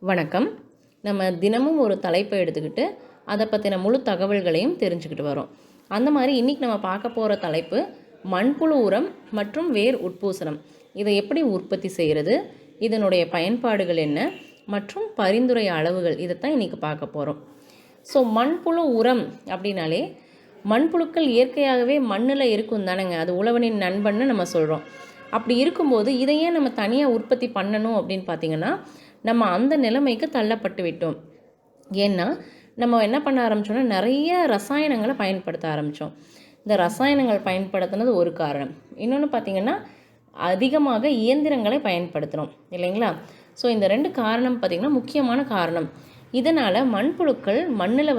வணக்கம். நம்ம தினமும் ஒரு தலைப்பை எடுத்துக்கிட்டு அதை பற்றின முழு தகவல்களையும் தெரிஞ்சுக்கிட்டு வரோம். அந்த மாதிரி இன்றைக்கி நம்ம பார்க்க போகிற தலைப்பு மண்புழு உரம் மற்றும் வேர் உட்பூசனம். இதை எப்படி உற்பத்தி செய்கிறது, இதனுடைய பயன்பாடுகள் என்ன மற்றும் பரிந்துரை அளவுகள், இதைத்தான் இன்றைக்கி பார்க்க போகிறோம். ஸோ மண்புழு உரம் அப்படின்னாலே மண்புழுக்கள் இயற்கையாகவே மண்ணில் இருக்கும் தானேங்க, அது உழவனின் நண்பன்னு நம்ம சொல்கிறோம். அப்படி இருக்கும்போது இதையே நம்ம தனியாக உற்பத்தி பண்ணணும் அப்படின்னு பார்த்திங்கன்னா நம்ம அந்த நிலைமைக்கு தள்ளப்பட்டு விட்டோம். ஏன்னா நம்ம என்ன பண்ண ஆரம்பித்தோன்னா நிறைய ரசாயனங்களை பயன்படுத்த ஆரம்பித்தோம். இந்த ரசாயனங்கள் பயன்படுத்தினது ஒரு காரணம். இன்னொன்று பார்த்திங்கன்னா அதிகமாக இயந்திரங்களை பயன்படுத்துகிறோம் இல்லைங்களா. ஸோ இந்த ரெண்டு காரணம் பார்த்திங்கன்னா முக்கியமான காரணம். இதனால் மண்புழுக்கள் மண்ணில்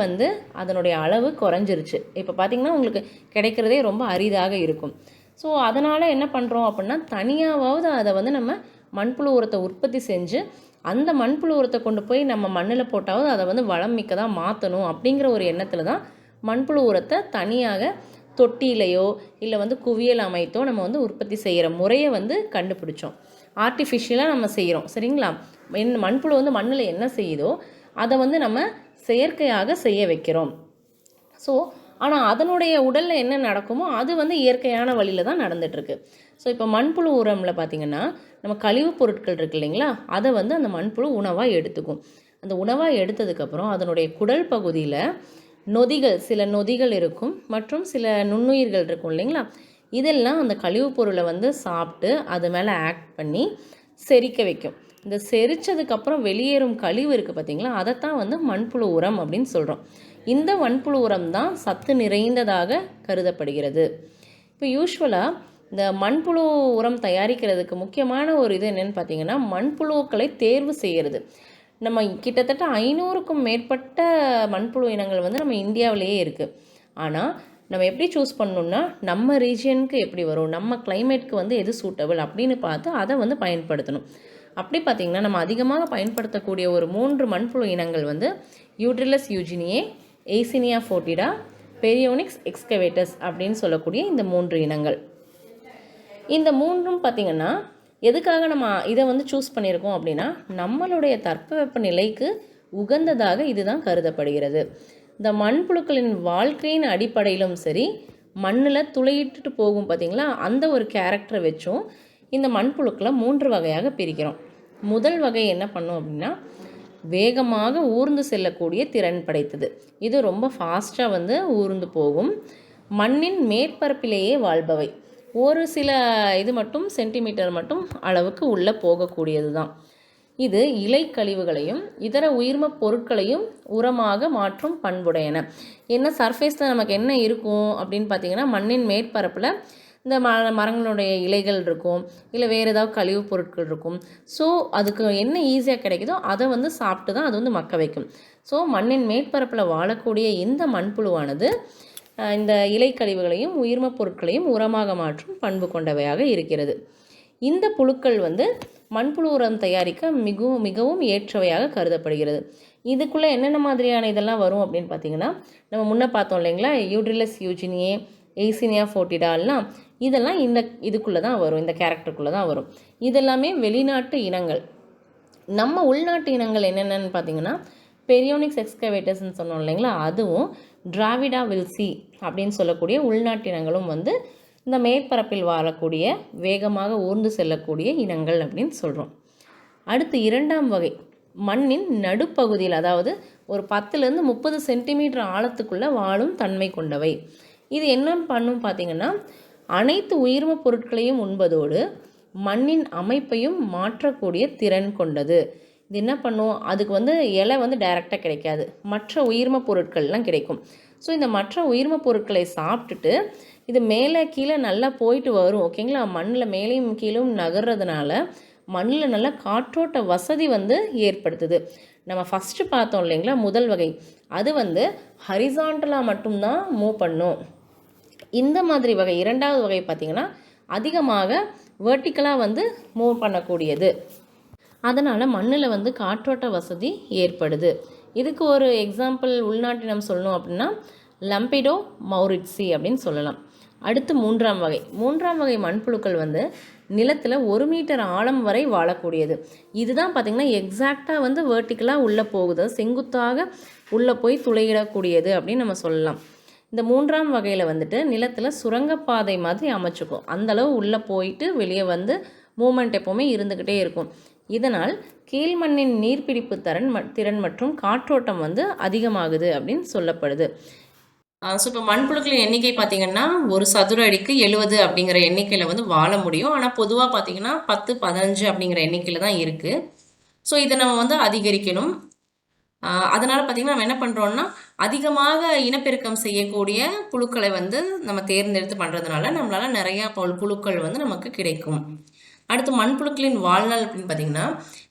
அதனுடைய அளவு குறைஞ்சிருச்சு. இப்போ பார்த்திங்கன்னா உங்களுக்கு கிடைக்கிறதே ரொம்ப அரிதாக இருக்கும். ஸோ அதனால் என்ன பண்ணுறோம் அப்படின்னா தனியாவது அதை நம்ம மண்புழு உரத்தை உற்பத்தி செஞ்சு அந்த மண்புழு உரத்தை கொண்டு போய் நம்ம மண்ணில் போட்டாவது அதை வளம் மிக்கதாக மாற்றணும் அப்படிங்கிற ஒரு எண்ணத்தில் தான் மண்புழு உரத்தை தனியாக தொட்டியிலையோ இல்லை குவியல் அமைத்தோ நம்ம உற்பத்தி செய்கிற முறையை கண்டுபிடிச்சோம். ஆர்டிஃபிஷியலாக நம்ம செய்கிறோம் சரிங்களா. மண்புழு மண்ணில் என்ன செய்யுதோ அதை நம்ம செயற்கையாக செய்ய வைக்கிறோம். ஸோ ஆனால் அதனுடைய உடலில் என்ன நடக்குமோ அது இயற்கையான வழியில் தான் நடந்துகிட்ருக்கு. ஸோ இப்போ மண்புழு உரமில் பார்த்திங்கன்னா நம்ம கழிவுப் பொருட்கள் இருக்குது இல்லைங்களா, அதை அந்த மண்புழு உணவாக எடுத்துக்கும். அந்த உணவாக எடுத்ததுக்கப்புறம் அதனுடைய குடல் பகுதியில் நொதிகள், சில நொதிகள் இருக்கும் மற்றும் சில நுண்ணுயிர்கள் இருக்கும் இல்லைங்களா, இதெல்லாம் அந்த கழிவுப் பொருளை சாப்பிட்டு அது மேலே ஆக்ட் பண்ணி செரிக்க வைக்கும். இந்த செரிச்சதுக்கப்புறம் வெளியேறும் கழிவு இருக்குது பார்த்திங்களா, அதைத்தான் மண்புழு உரம் அப்படின்னு சொல்கிறோம். இந்த மண்புழு உரம் தான் சத்து நிறைந்ததாக கருதப்படுகிறது. இப்போ யூஸ்வலாக இந்த மண்புழு உரம் தயாரிக்கிறதுக்கு முக்கியமான ஒரு இது என்னென்னு பார்த்தீங்கன்னா மண்புழுக்களை தேர்வு செய்கிறது. நம்ம கிட்டத்தட்ட 500க்கும் மேற்பட்ட மண்புழு இனங்கள் நம்ம இந்தியாவிலேயே இருக்குது. ஆனால் நம்ம எப்படி சூஸ் பண்ணணுன்னா நம்ம ரீஜியனுக்கு எப்படி வரும், நம்ம கிளைமேட்க்கு எது சூட்டபிள் அப்படின்னு பார்த்து அதை பயன்படுத்தணும். அப்படி பார்த்திங்கன்னா நம்ம அதிகமாக பயன்படுத்தக்கூடிய ஒரு 3 மண்புழு இனங்கள் யூட்ரிலஸ் யூஜினியே, எய்சினியா ஃபோர்டிடா, பெரியோனிக்ஸ் எக்ஸ்கவேட்டஸ் அப்படின்னு சொல்லக்கூடிய இந்த 3 இனங்கள். இந்த 3ம் பார்த்திங்கன்னா எதுக்காக நம்ம இதை சூஸ் பண்ணியிருக்கோம் அப்படின்னா நம்மளுடைய தட்பவெப்ப நிலைக்கு உகந்ததாக இதுதான் கருதப்படுகிறது. இந்த மண்புழுக்களின் வாழ்க்கையின் அடிப்படையிலும் சரி, மண்ணில் துளையிட்டு போகும் பார்த்திங்களா, அந்த ஒரு கேரக்டரை வச்சும் இந்த மண்புழுக்களை 3 வகையாக பிரிக்கிறோம். முதல் வகை என்ன பண்ணும் அப்படின்னா வேகமாக ஊர்ந்து செல்லக்கூடிய திறன் படைத்தது. இது ரொம்ப ஃபாஸ்ட்டாக ஊர்ந்து போகும். மண்ணின் மேற்பரப்பிலேயே வாழ்பவை. ஒரு சில இது மட்டும் சென்டிமீட்டர் மட்டும் அளவுக்கு உள்ளே போகக்கூடியது தான். இது இலை கழிவுகளையும் இதர உயிர்ம பொருட்களையும் உரமாக மாற்றும் பண்புடையன. என்ன சர்ஃபேஸில் நமக்கு என்ன இருக்கும் அப்படின்னு பார்த்திங்கன்னா மண்ணின் மேற்பரப்பில் இந்த மரங்களுடைய இலைகள் இருக்கும், இல்லை வேறு ஏதாவது கழிவு பொருட்கள் இருக்கும். ஸோ அதுக்கு என்ன ஈஸியாக கிடைக்குதோ அதை சாப்பிட்டு தான் அது மக்க வைக்கும். ஸோ மண்ணின் மேற்பரப்பில் வாழக்கூடிய இந்த மண்புழுவானது இந்த இலை கழிவுகளையும் உயிர்ம பொருட்களையும் உரமாக மாற்றும் பண்பு கொண்டவையாக இருக்கிறது. இந்த புழுக்கள் மண்புழு உரம் தயாரிக்க மிகவும் மிகவும் ஏற்றவையாக கருதப்படுகிறது. இதுக்குள்ளே என்னென்ன மாதிரியான இதெல்லாம் வரும் அப்படின்னு பார்த்திங்கன்னா நம்ம முன்னே பார்த்தோம் இல்லைங்களா, யூட்ரிலஸ் யூஜினியே, எய்சினியா ஃபோர்டிடாலாம் இதெல்லாம் இதுக்குள்ளே தான் வரும், இந்த கேரக்டருக்குள்ளே தான் வரும். இதெல்லாமே வெளிநாட்டு இனங்கள். நம்ம உள்நாட்டு இனங்கள் என்னென்னு பார்த்திங்கன்னா பெரியோனிக்ஸ் எக்ஸ்கவேட்டர்ஸ்ன்னு சொன்னோம் இல்லைங்களா, அதுவும் டிராவிடா வில்சி அப்படின்னு சொல்லக்கூடிய உள்நாட்டு இனங்களும் இந்த மேற்பரப்பில் வாழக்கூடிய வேகமாக ஊர்ந்து செல்லக்கூடிய இனங்கள் அப்படின்னு சொல்கிறோம். அடுத்து 2ஆம் வகை மண்ணின் நடுப்பகுதியில், அதாவது ஒரு 10லேருந்து 30 சென்டிமீட்டர் ஆழத்துக்குள்ளே வாழும் தன்மை கொண்டவை. இது என்ன பண்ணும் பார்த்திங்கன்னா அனைத்து உயிர்ம பொருட்களையும் உண்பதோடு மண்ணின் அமைப்பையும் மாற்றக்கூடிய திறன் கொண்டது. இது என்ன பண்ணும், அதுக்கு இலை டைரெக்டாக கிடைக்காது, மற்ற உயிர்ம பொருட்கள்லாம் கிடைக்கும். ஸோ இந்த மற்ற உயிர்ம பொருட்களை சாப்பிட்டுட்டு இது மேலே கீழே நல்லா போயிட்டு வரும் ஓகேங்களா. மண்ணில் மேலேயும் கீழும் நகர்றதுனால மண்ணில் நல்லா காற்றோட்ட வசதி ஏற்படுத்துது. நம்ம ஃபஸ்ட்டு பார்த்தோம் இல்லைங்களா முதல் வகை, அது ஹரிசாண்டலாக மட்டும்தான் மூவ் பண்ணும். இந்த மாதிரி வகை 2வது வகை பார்த்திங்கன்னா அதிகமாக வெர்டிக்கலாக மூவ் பண்ணக்கூடியது. அதனால் மண்ணில் காற்றோட்ட வசதி ஏற்படுது. இதுக்கு ஒரு எக்ஸாம்பிள் உள்நாட்டினம் சொல்லணும் அப்படின்னா லம்பிடோ மௌரிட்சி அப்படின்னு சொல்லலாம். அடுத்து மூன்றாம் வகை மண்புழுக்கள் வந்து நிலத்தில் 1 மீட்டர் ஆழம் வரை வாழக்கூடியது. இதுதான் பார்த்திங்கன்னா எக்ஸாக்டாக வந்து வேர்ட்டிக்கலாக உள்ளே போகுது, செங்குத்தாக உள்ளே போய் துளையிடக்கூடியது அப்படின்னு நம்ம சொல்லலாம். இந்த மூன்றாம் வகையில் வந்துட்டு நிலத்தில் சுரங்கப்பாதை மாதிரி அமைச்சுக்கும், அந்தளவு உள்ளே போயிட்டு வெளியே வந்து மூமெண்ட் எப்போவுமே இருந்துக்கிட்டே இருக்கும். இதனால் கீழ்மண்ணின் நீர்பிடிப்பு திறன் மற்றும் காற்றோட்டம் வந்து அதிகமாகுது அப்படின்னு சொல்லப்படுது. ஸோ இப்போ மண்புழுக்களின் எண்ணிக்கை பார்த்திங்கன்னா ஒரு சதுர அடிக்கு 70 அப்படிங்கிற எண்ணிக்கையில் வந்து வாழ முடியும். ஆனால் பொதுவாக பார்த்திங்கன்னா 10, 15 அப்படிங்கிற எண்ணிக்கையில் தான் இருக்குது. ஸோ இதை நம்ம வந்து அதிகரிக்கணும். அதனால் பார்த்திங்கன்னா நம்ம என்ன பண்ணுறோன்னா அதிகமாக இனப்பெருக்கம் செய்யக்கூடிய புழுக்களை வந்து நம்ம தேர்ந்தெடுத்து பண்ணுறதுனால நம்மளால் நிறையா புழுக்கள் வந்து நமக்கு கிடைக்கும். அடுத்து மண்புழுக்களின் வாழ்நாள் அப்படின்னு பார்த்தீங்கன்னா,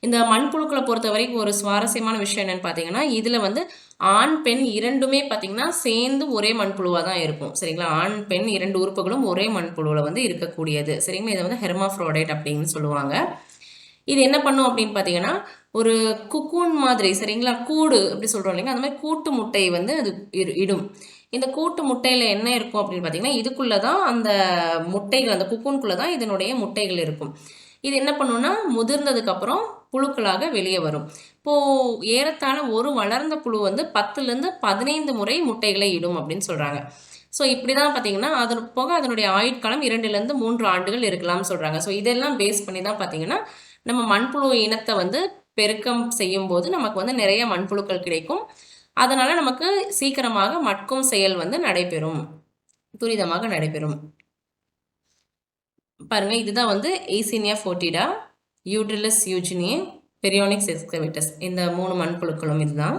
இந்த மண்புழுக்களை பொறுத்த வரைக்கும் ஒரு சுவாரஸ்யமான விஷயம் என்னென்னு பார்த்தீங்கன்னா, இதில் வந்து ஆண் பெண் இரண்டுமே பார்த்தீங்கன்னா சேர்ந்து ஒரே மண்புழுவாக தான் இருக்கும். சரிங்களா? ஆண் பெண் 2 உறுப்புகளும் ஒரே மண்புழுவில் வந்து இருக்கக்கூடியது. சரிங்களா? இதை வந்து ஹெர்மாஃப்ரோடைட் அப்படின்னு சொல்லுவாங்க. இது என்ன பண்ணும் அப்படின்னு பார்த்தீங்கன்னா, ஒரு குக்கூன் மாதிரி, சரிங்களா, கூடு அப்படி சொல்கிறோம் இல்லைங்களா, அந்த மாதிரி கூட்டு முட்டை வந்து அது இடும். இந்த கூட்டு முட்டையில் என்ன இருக்கும் அப்படின்னு பார்த்தீங்கன்னா, இதுக்குள்ளே தான் அந்த முட்டைகள், அந்த குக்கூனுக்குள்ளே தான் இதனுடைய முட்டைகள் இருக்கும். இது என்ன பண்ணுன்னா முதிர்ந்ததுக்கப்புறம் புழுக்களாக வெளியே வரும். இப்போது ஏறத்தாழ ஒரு வளர்ந்த புழு வந்து 10லேருந்து 15 முறை முட்டைகளை இடும் அப்படின்னு சொல்கிறாங்க. ஸோ இப்படி தான் பார்த்தீங்கன்னா அது போக அதனுடைய ஆயுட்காலம் 2லேருந்து 3 ஆண்டுகள் இருக்கலாம்னு சொல்கிறாங்க. ஸோ இதெல்லாம் பேஸ் பண்ணி தான் பார்த்தீங்கன்னா நம்ம மண்புழு இனத்தை வந்து பெருக்கம் செய்யும் போது நமக்கு வந்து நிறைய மண்புழுக்கள் கிடைக்கும். அதனால நமக்கு சீக்கிரமாக மட்கும் செயல் வந்து நடைபெறும், துரிதமாக நடைபெறும். பாருங்க, இதுதான் வந்து எய்சினியா ஃபோர்டிடா, யூட்ரிலஸ் யூஜினியே, பெரியோனிக்ஸ் எக்ஸ்கவேட்டஸ், இந்த 3 மண்புழுக்களும் இதுதான்.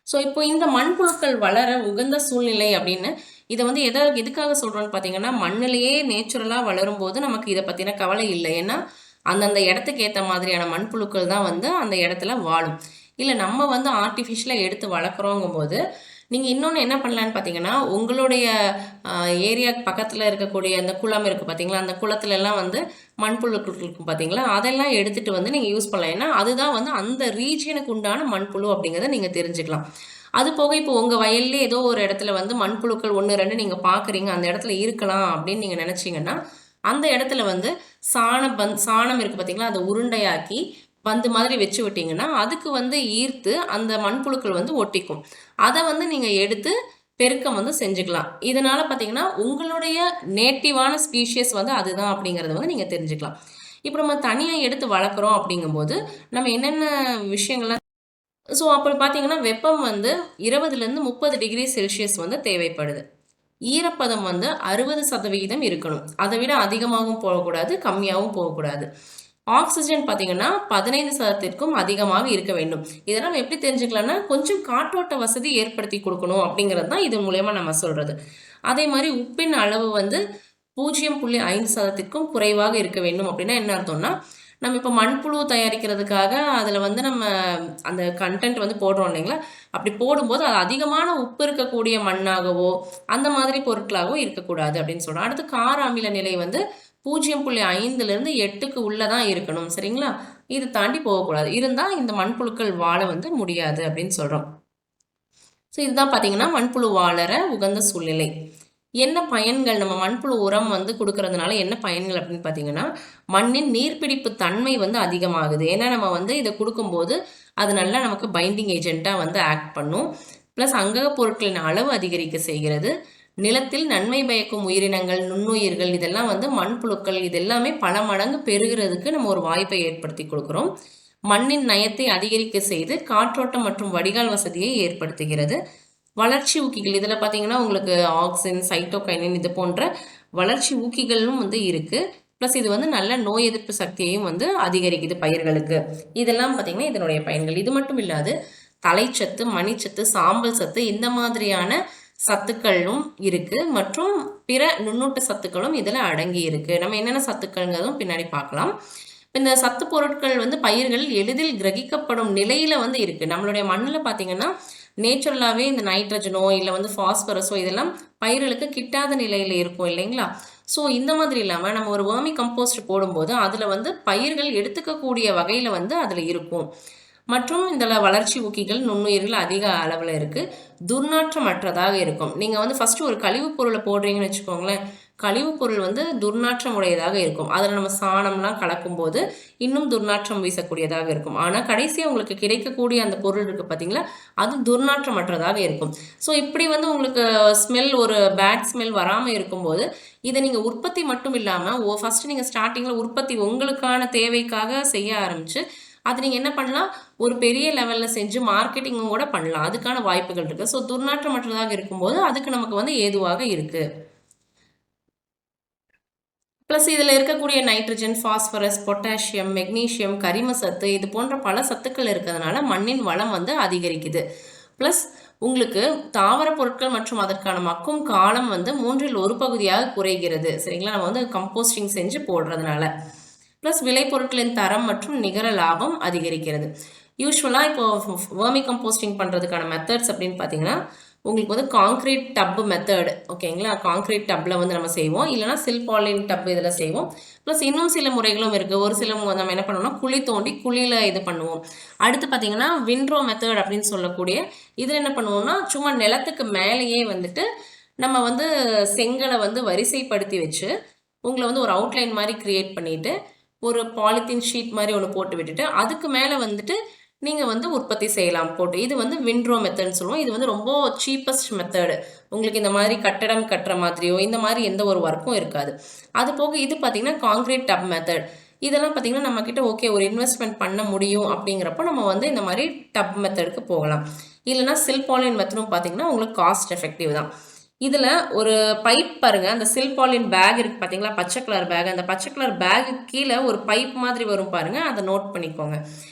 ஸோ இப்போ இந்த மண்புழுக்கள் வளர உகந்த சூழ்நிலை அப்படின்னு இதை வந்து எதுக்காக சொல்கிறோன்னு பார்த்தீங்கன்னா, மண்ணிலேயே நேச்சுரலாக வளரும் போது நமக்கு இதை பற்றின கவலை இல்லை. ஏன்னா அந்தந்த இடத்துக்கு ஏற்ற மாதிரியான மண்புழுக்கள் தான் வந்து அந்த இடத்துல வாழும். இல்லை நம்ம வந்து ஆர்டிஃபிஷியலாக எடுத்து வளர்க்குறோங்கும் போது நீங்கள் இன்னொன்று என்ன பண்ணலான்னு பார்த்தீங்கன்னா, உங்களுடைய ஏரியா பக்கத்தில் இருக்கக்கூடிய அந்த குளம் இருக்குது பார்த்தீங்களா, அந்த குளத்துலலாம் வந்து மண்புழுக்கள் இருக்கும் பார்த்தீங்களா, அதெல்லாம் எடுத்துகிட்டு வந்து நீங்கள் யூஸ் பண்ணலாம். ஏன்னா அதுதான் வந்து அந்த ரீஜியனுக்கு உண்டான மண்புழு அப்படிங்கிறத நீங்கள் தெரிஞ்சுக்கலாம். அது போக இப்போ உங்கள் வயல்லே ஏதோ ஒரு இடத்துல வந்து மண்புழுக்கள் 1, 2 நீங்கள் பார்க்குறீங்க, அந்த இடத்துல இருக்கலாம் அப்படின்னு நீங்கள் நினச்சிங்கன்னா, அந்த இடத்துல வந்து சாணம் இருக்குது பார்த்தீங்களா, அதை உருண்டையாக்கி பந்து மாதிரி வச்சு விட்டிங்கன்னா அதுக்கு வந்து ஈர்த்து அந்த மண்புழுக்கள் வந்து ஒட்டிக்கும். அதை வந்து நீங்கள் எடுத்து பெருக்கம் வந்து செஞ்சுக்கலாம். இதனால் பார்த்தீங்கன்னா உங்களுடைய நேட்டிவான ஸ்பீஷியஸ் வந்து அதுதான் அப்படிங்கிறத வந்து நீங்கள் தெரிஞ்சுக்கலாம். இப்போ நம்ம தனியாக எடுத்து வளர்க்குறோம் அப்படிங்கும்போது நம்ம என்னென்ன விஷயங்கள்லாம், ஸோ அப்படி பார்த்தீங்கன்னா வெப்பம் வந்து 20லேருந்து 30 டிகிரி செல்சியஸ் வந்து தேவைப்படுது. ஈரப்பதம் வந்து 60% இருக்கணும். அதை விட அதிகமாகவும் போகக்கூடாது, கம்மியாகவும் போகக்கூடாது. ஆக்சிஜன் பார்த்தீங்கன்னா 15%க்கும் அதிகமாக இருக்க வேண்டும். இதெல்லாம் நம்ம எப்படி தெரிஞ்சுக்கலாம்னா, கொஞ்சம் காற்றோட்ட வசதி ஏற்படுத்தி கொடுக்கணும் அப்படிங்கிறது தான் இது மூலயமா நம்ம சொல்கிறது. அதே மாதிரி உப்பின் அளவு வந்து 0.5%க்கும் குறைவாக இருக்க வேண்டும். அப்படின்னா என்ன அர்த்தம்னா, நம்ம இப்போ மண்புழு தயாரிக்கிறதுக்காக அதில் வந்து நம்ம அந்த கண்டென்ட் வந்து போடுறோம் இல்லைங்களா, அப்படி போடும்போது அது அதிகமான உப்பு இருக்கக்கூடிய மண்ணாகவோ அந்த மாதிரி பொருட்களாகவோ இருக்கக்கூடாது அப்படின்னு சொல்கிறோம். அடுத்து கார அமில நிலை வந்து 0.5லேருந்து 8க்கு உள்ளே தான் இருக்கணும். சரிங்களா? இது தாண்டி போகக்கூடாது. இருந்தால் இந்த மண்புழுக்கள் வாழ வந்து முடியாது அப்படின்னு சொல்கிறோம். ஸோ இதுதான் பார்த்தீங்கன்னா மண்புழு வாழற உகந்த சூழ்நிலை. என்ன பயன்கள், நம்ம மண்புழு உரம் வந்து கொடுக்கறதுனால என்ன பயன்கள் அப்படின்னு பார்த்தீங்கன்னா, மண்ணின் நீர்பிடிப்பு தன்மை வந்து அதிகமாகுது. ஏன்னா நம்ம வந்து இதை கொடுக்கும்போது அது நல்லா நமக்கு பைண்டிங் ஏஜென்ட்டாக வந்து ஆக்ட் பண்ணும். ப்ளஸ் அங்கக பொருட்களின் அளவு அதிகரிக்க செய்கிறது. நிலத்தில் நன்மை பயக்கும் உயிரினங்கள், நுண்ணுயிர்கள், இதெல்லாம் வந்து மண்புழுக்கள், இது எல்லாமே பல மடங்கு பெருகிறதுக்கு நம்ம ஒரு வாய்ப்பை ஏற்படுத்தி கொடுக்குறோம். மண்ணின் நயத்தை அதிகரிக்க செய்து காற்றோட்டம் மற்றும் வடிகால் வசதியை ஏற்படுத்துகிறது. வளர்ச்சி ஊக்கிகள், இதில் பார்த்தீங்கன்னா உங்களுக்கு ஆக்சின், சைட்டோகைனின் இது போன்ற வளர்ச்சி ஊக்கிகளும் வந்து இருக்குது. ப்ளஸ் இது வந்து நல்ல நோய் எதிர்ப்பு சக்தியையும் வந்து அதிகரிக்குது பயிர்களுக்கு. இதெல்லாம் பார்த்தீங்கன்னா இதனுடைய பயன்கள். இது மட்டும் இல்லாது தலைச்சத்து, மணிச்சத்து, சாம்பல் சத்து, இந்த மாதிரியான சத்துக்களும் இருக்குது. மற்றும் பிற நுண்ணூட்ட சத்துக்களும் இதில் அடங்கி இருக்குது. நம்ம என்னென்ன சத்துக்கள்ங்கிறதும் பின்னாடி பார்க்கலாம். இந்த சத்து பொருட்கள் வந்து பயிர்கள் எளிதில் கிரகிக்கப்படும் நிலையில் வந்து இருக்குது. நம்மளுடைய மண்ணில் பார்த்தீங்கன்னா நேச்சுரலாகவே இந்த நைட்ரஜனோ இல்லை வந்து ஃபாஸ்பரஸோ இதெல்லாம் பயிர்களுக்கு கிட்டாத நிலையில் இருக்கும் இல்லைங்களா. ஸோ இந்த மாதிரி இல்லாமல் நம்ம ஒரு வேர்மி கம்போஸ்ட் போடும்போது அதில் வந்து பயிர்கள் எடுத்துக்கக்கூடிய வகையில் வந்து அதில் இருக்கும். மற்றும் இந்த வளர்ச்சி ஊக்கிகள் நுண்ணுயிர்கள் அதிக அளவில் இருக்குது. துர்நாற்றமற்றதாக இருக்கும். நீங்கள் வந்து ஃபஸ்ட்டு ஒரு கழிவுப் பொருளை போடுறீங்கன்னு வச்சுக்கோங்களேன், கழிவுப் பொருள் வந்து துர்நாற்றம் உடையதாக இருக்கும். அதில் நம்ம சாணம்லாம் கலக்கும்போது இன்னும் துர்நாற்றம் வீசக்கூடியதாக இருக்கும். ஆனால் கடைசியாக உங்களுக்கு கிடைக்கக்கூடிய அந்த பொருள் இருக்குது பார்த்தீங்களா, அது துர்நாற்றமற்றதாக இருக்கும். ஸோ இப்படி வந்து உங்களுக்கு ஸ்மெல், ஒரு பேட் ஸ்மெல் வராமல் இருக்கும்போது இதை நீங்கள் உற்பத்தி மட்டும் இல்லாமல் ஃபஸ்ட்டு நீங்கள் ஸ்டார்டிங்கில் உற்பத்தி உங்களுக்கான தேவைக்காக செய்ய ஆரம்பித்து அது நீங்கள் என்ன பண்ணலாம், ஒரு பெரிய லெவலில் செஞ்சு மார்க்கெட்டிங்கும் கூட பண்ணலாம். அதுக்கான வாய்ப்புகள் இருக்குது. ஸோ துர்நாற்றமற்றதாக இருக்கும்போது அதுக்கு நமக்கு வந்து ஏதுவாக இருக்குது. ப்ளஸ் இதில் இருக்கக்கூடிய நைட்ரஜன், ஃபாஸ்பரஸ், பொட்டாசியம், மெக்னீஷியம், கரிம சத்து, இது போன்ற பல சத்துக்கள் இருக்கிறதுனால மண்ணின் வளம் வந்து அதிகரிக்குது. ப்ளஸ் உங்களுக்கு தாவர பொருட்கள் மற்றும் அதற்கான மக்கும் காலம் வந்து 1/3 பகுதியாக குறைகிறது. சரிங்களா, நம்ம வந்து கம்போஸ்டிங் செஞ்சு போடுறதுனால. ப்ளஸ் விளைபொருட்களின் தரம் மற்றும் நிகர லாபம் அதிகரிக்கிறது. யூஸ்வலாக இப்போ வேர்மி கம்போஸ்டிங் பண்ணுறதுக்கான மெத்தட்ஸ் அப்படின்னு பார்த்தீங்கன்னா உங்களுக்கு வந்து காங்க்ரீட் டப்பு மெத்தட், ஓகேங்களா, காங்க்ரீட் டப்பில் வந்து நம்ம செய்வோம், இல்லைனா சில்பாலின் டப்பு இதில் செய்வோம். ப்ளஸ் இன்னும் சில முறைகளும் இருக்குது. ஒரு சில நம்ம என்ன பண்ணுவோம்னா குழி தோண்டி குழியில் இது பண்ணுவோம். அடுத்து பார்த்தீங்கன்னா விண்ட்ரோ மெத்தட் அப்படின்னு சொல்லக்கூடிய இதில் என்ன பண்ணுவோம்னா சும்மா நிலத்துக்கு மேலேயே வந்துட்டு நம்ம வந்து செங்கலை வந்து வரிசைப்படுத்தி வச்சு உங்களை வந்து ஒரு அவுட்லைன் மாதிரி க்ரியேட் பண்ணிவிட்டு ஒரு பாலித்தீன் ஷீட் மாதிரி ஒன்று போட்டு விட்டுட்டு அதுக்கு மேலே வந்துட்டு நீங்கள் வந்து உற்பத்தி செய்யலாம் போட்டு. இது வந்து விண்ட்ரோ மெத்தட்னு சொல்லுவோம். இது வந்து ரொம்ப சீப்பஸ்ட் மெத்தடு. உங்களுக்கு இந்த மாதிரி கட்டடம் கட்டுற மாதிரியோ இந்த மாதிரி எந்த ஒரு ஒர்க்கும் இருக்காது. அது போக இது பார்த்திங்கன்னா காங்க்ரீட் டப் மெத்தட். இதெல்லாம் பார்த்திங்கன்னா நம்மக்கிட்ட ஓகே ஒரு இன்வெஸ்ட்மெண்ட் பண்ண முடியும் அப்படிங்கிறப்போ நம்ம வந்து இந்த மாதிரி டப் மெத்தடுக்கு போகலாம். இல்லைனா சில்பாலின் மெத்தடும் பார்த்திங்கன்னா உங்களுக்கு காஸ்ட் எஃபெக்டிவ் தான். இதில் ஒரு பைப் பாருங்கள், அந்த சில்பாலின் பேக் இருக்குது பார்த்தீங்களா, பச்சை கலர் பேக். அந்த பச்சை கலர் பேக்கு கீழே ஒரு பைப் மாதிரி வரும் பாருங்கள், அதை நோட் பண்ணிக்கோங்க.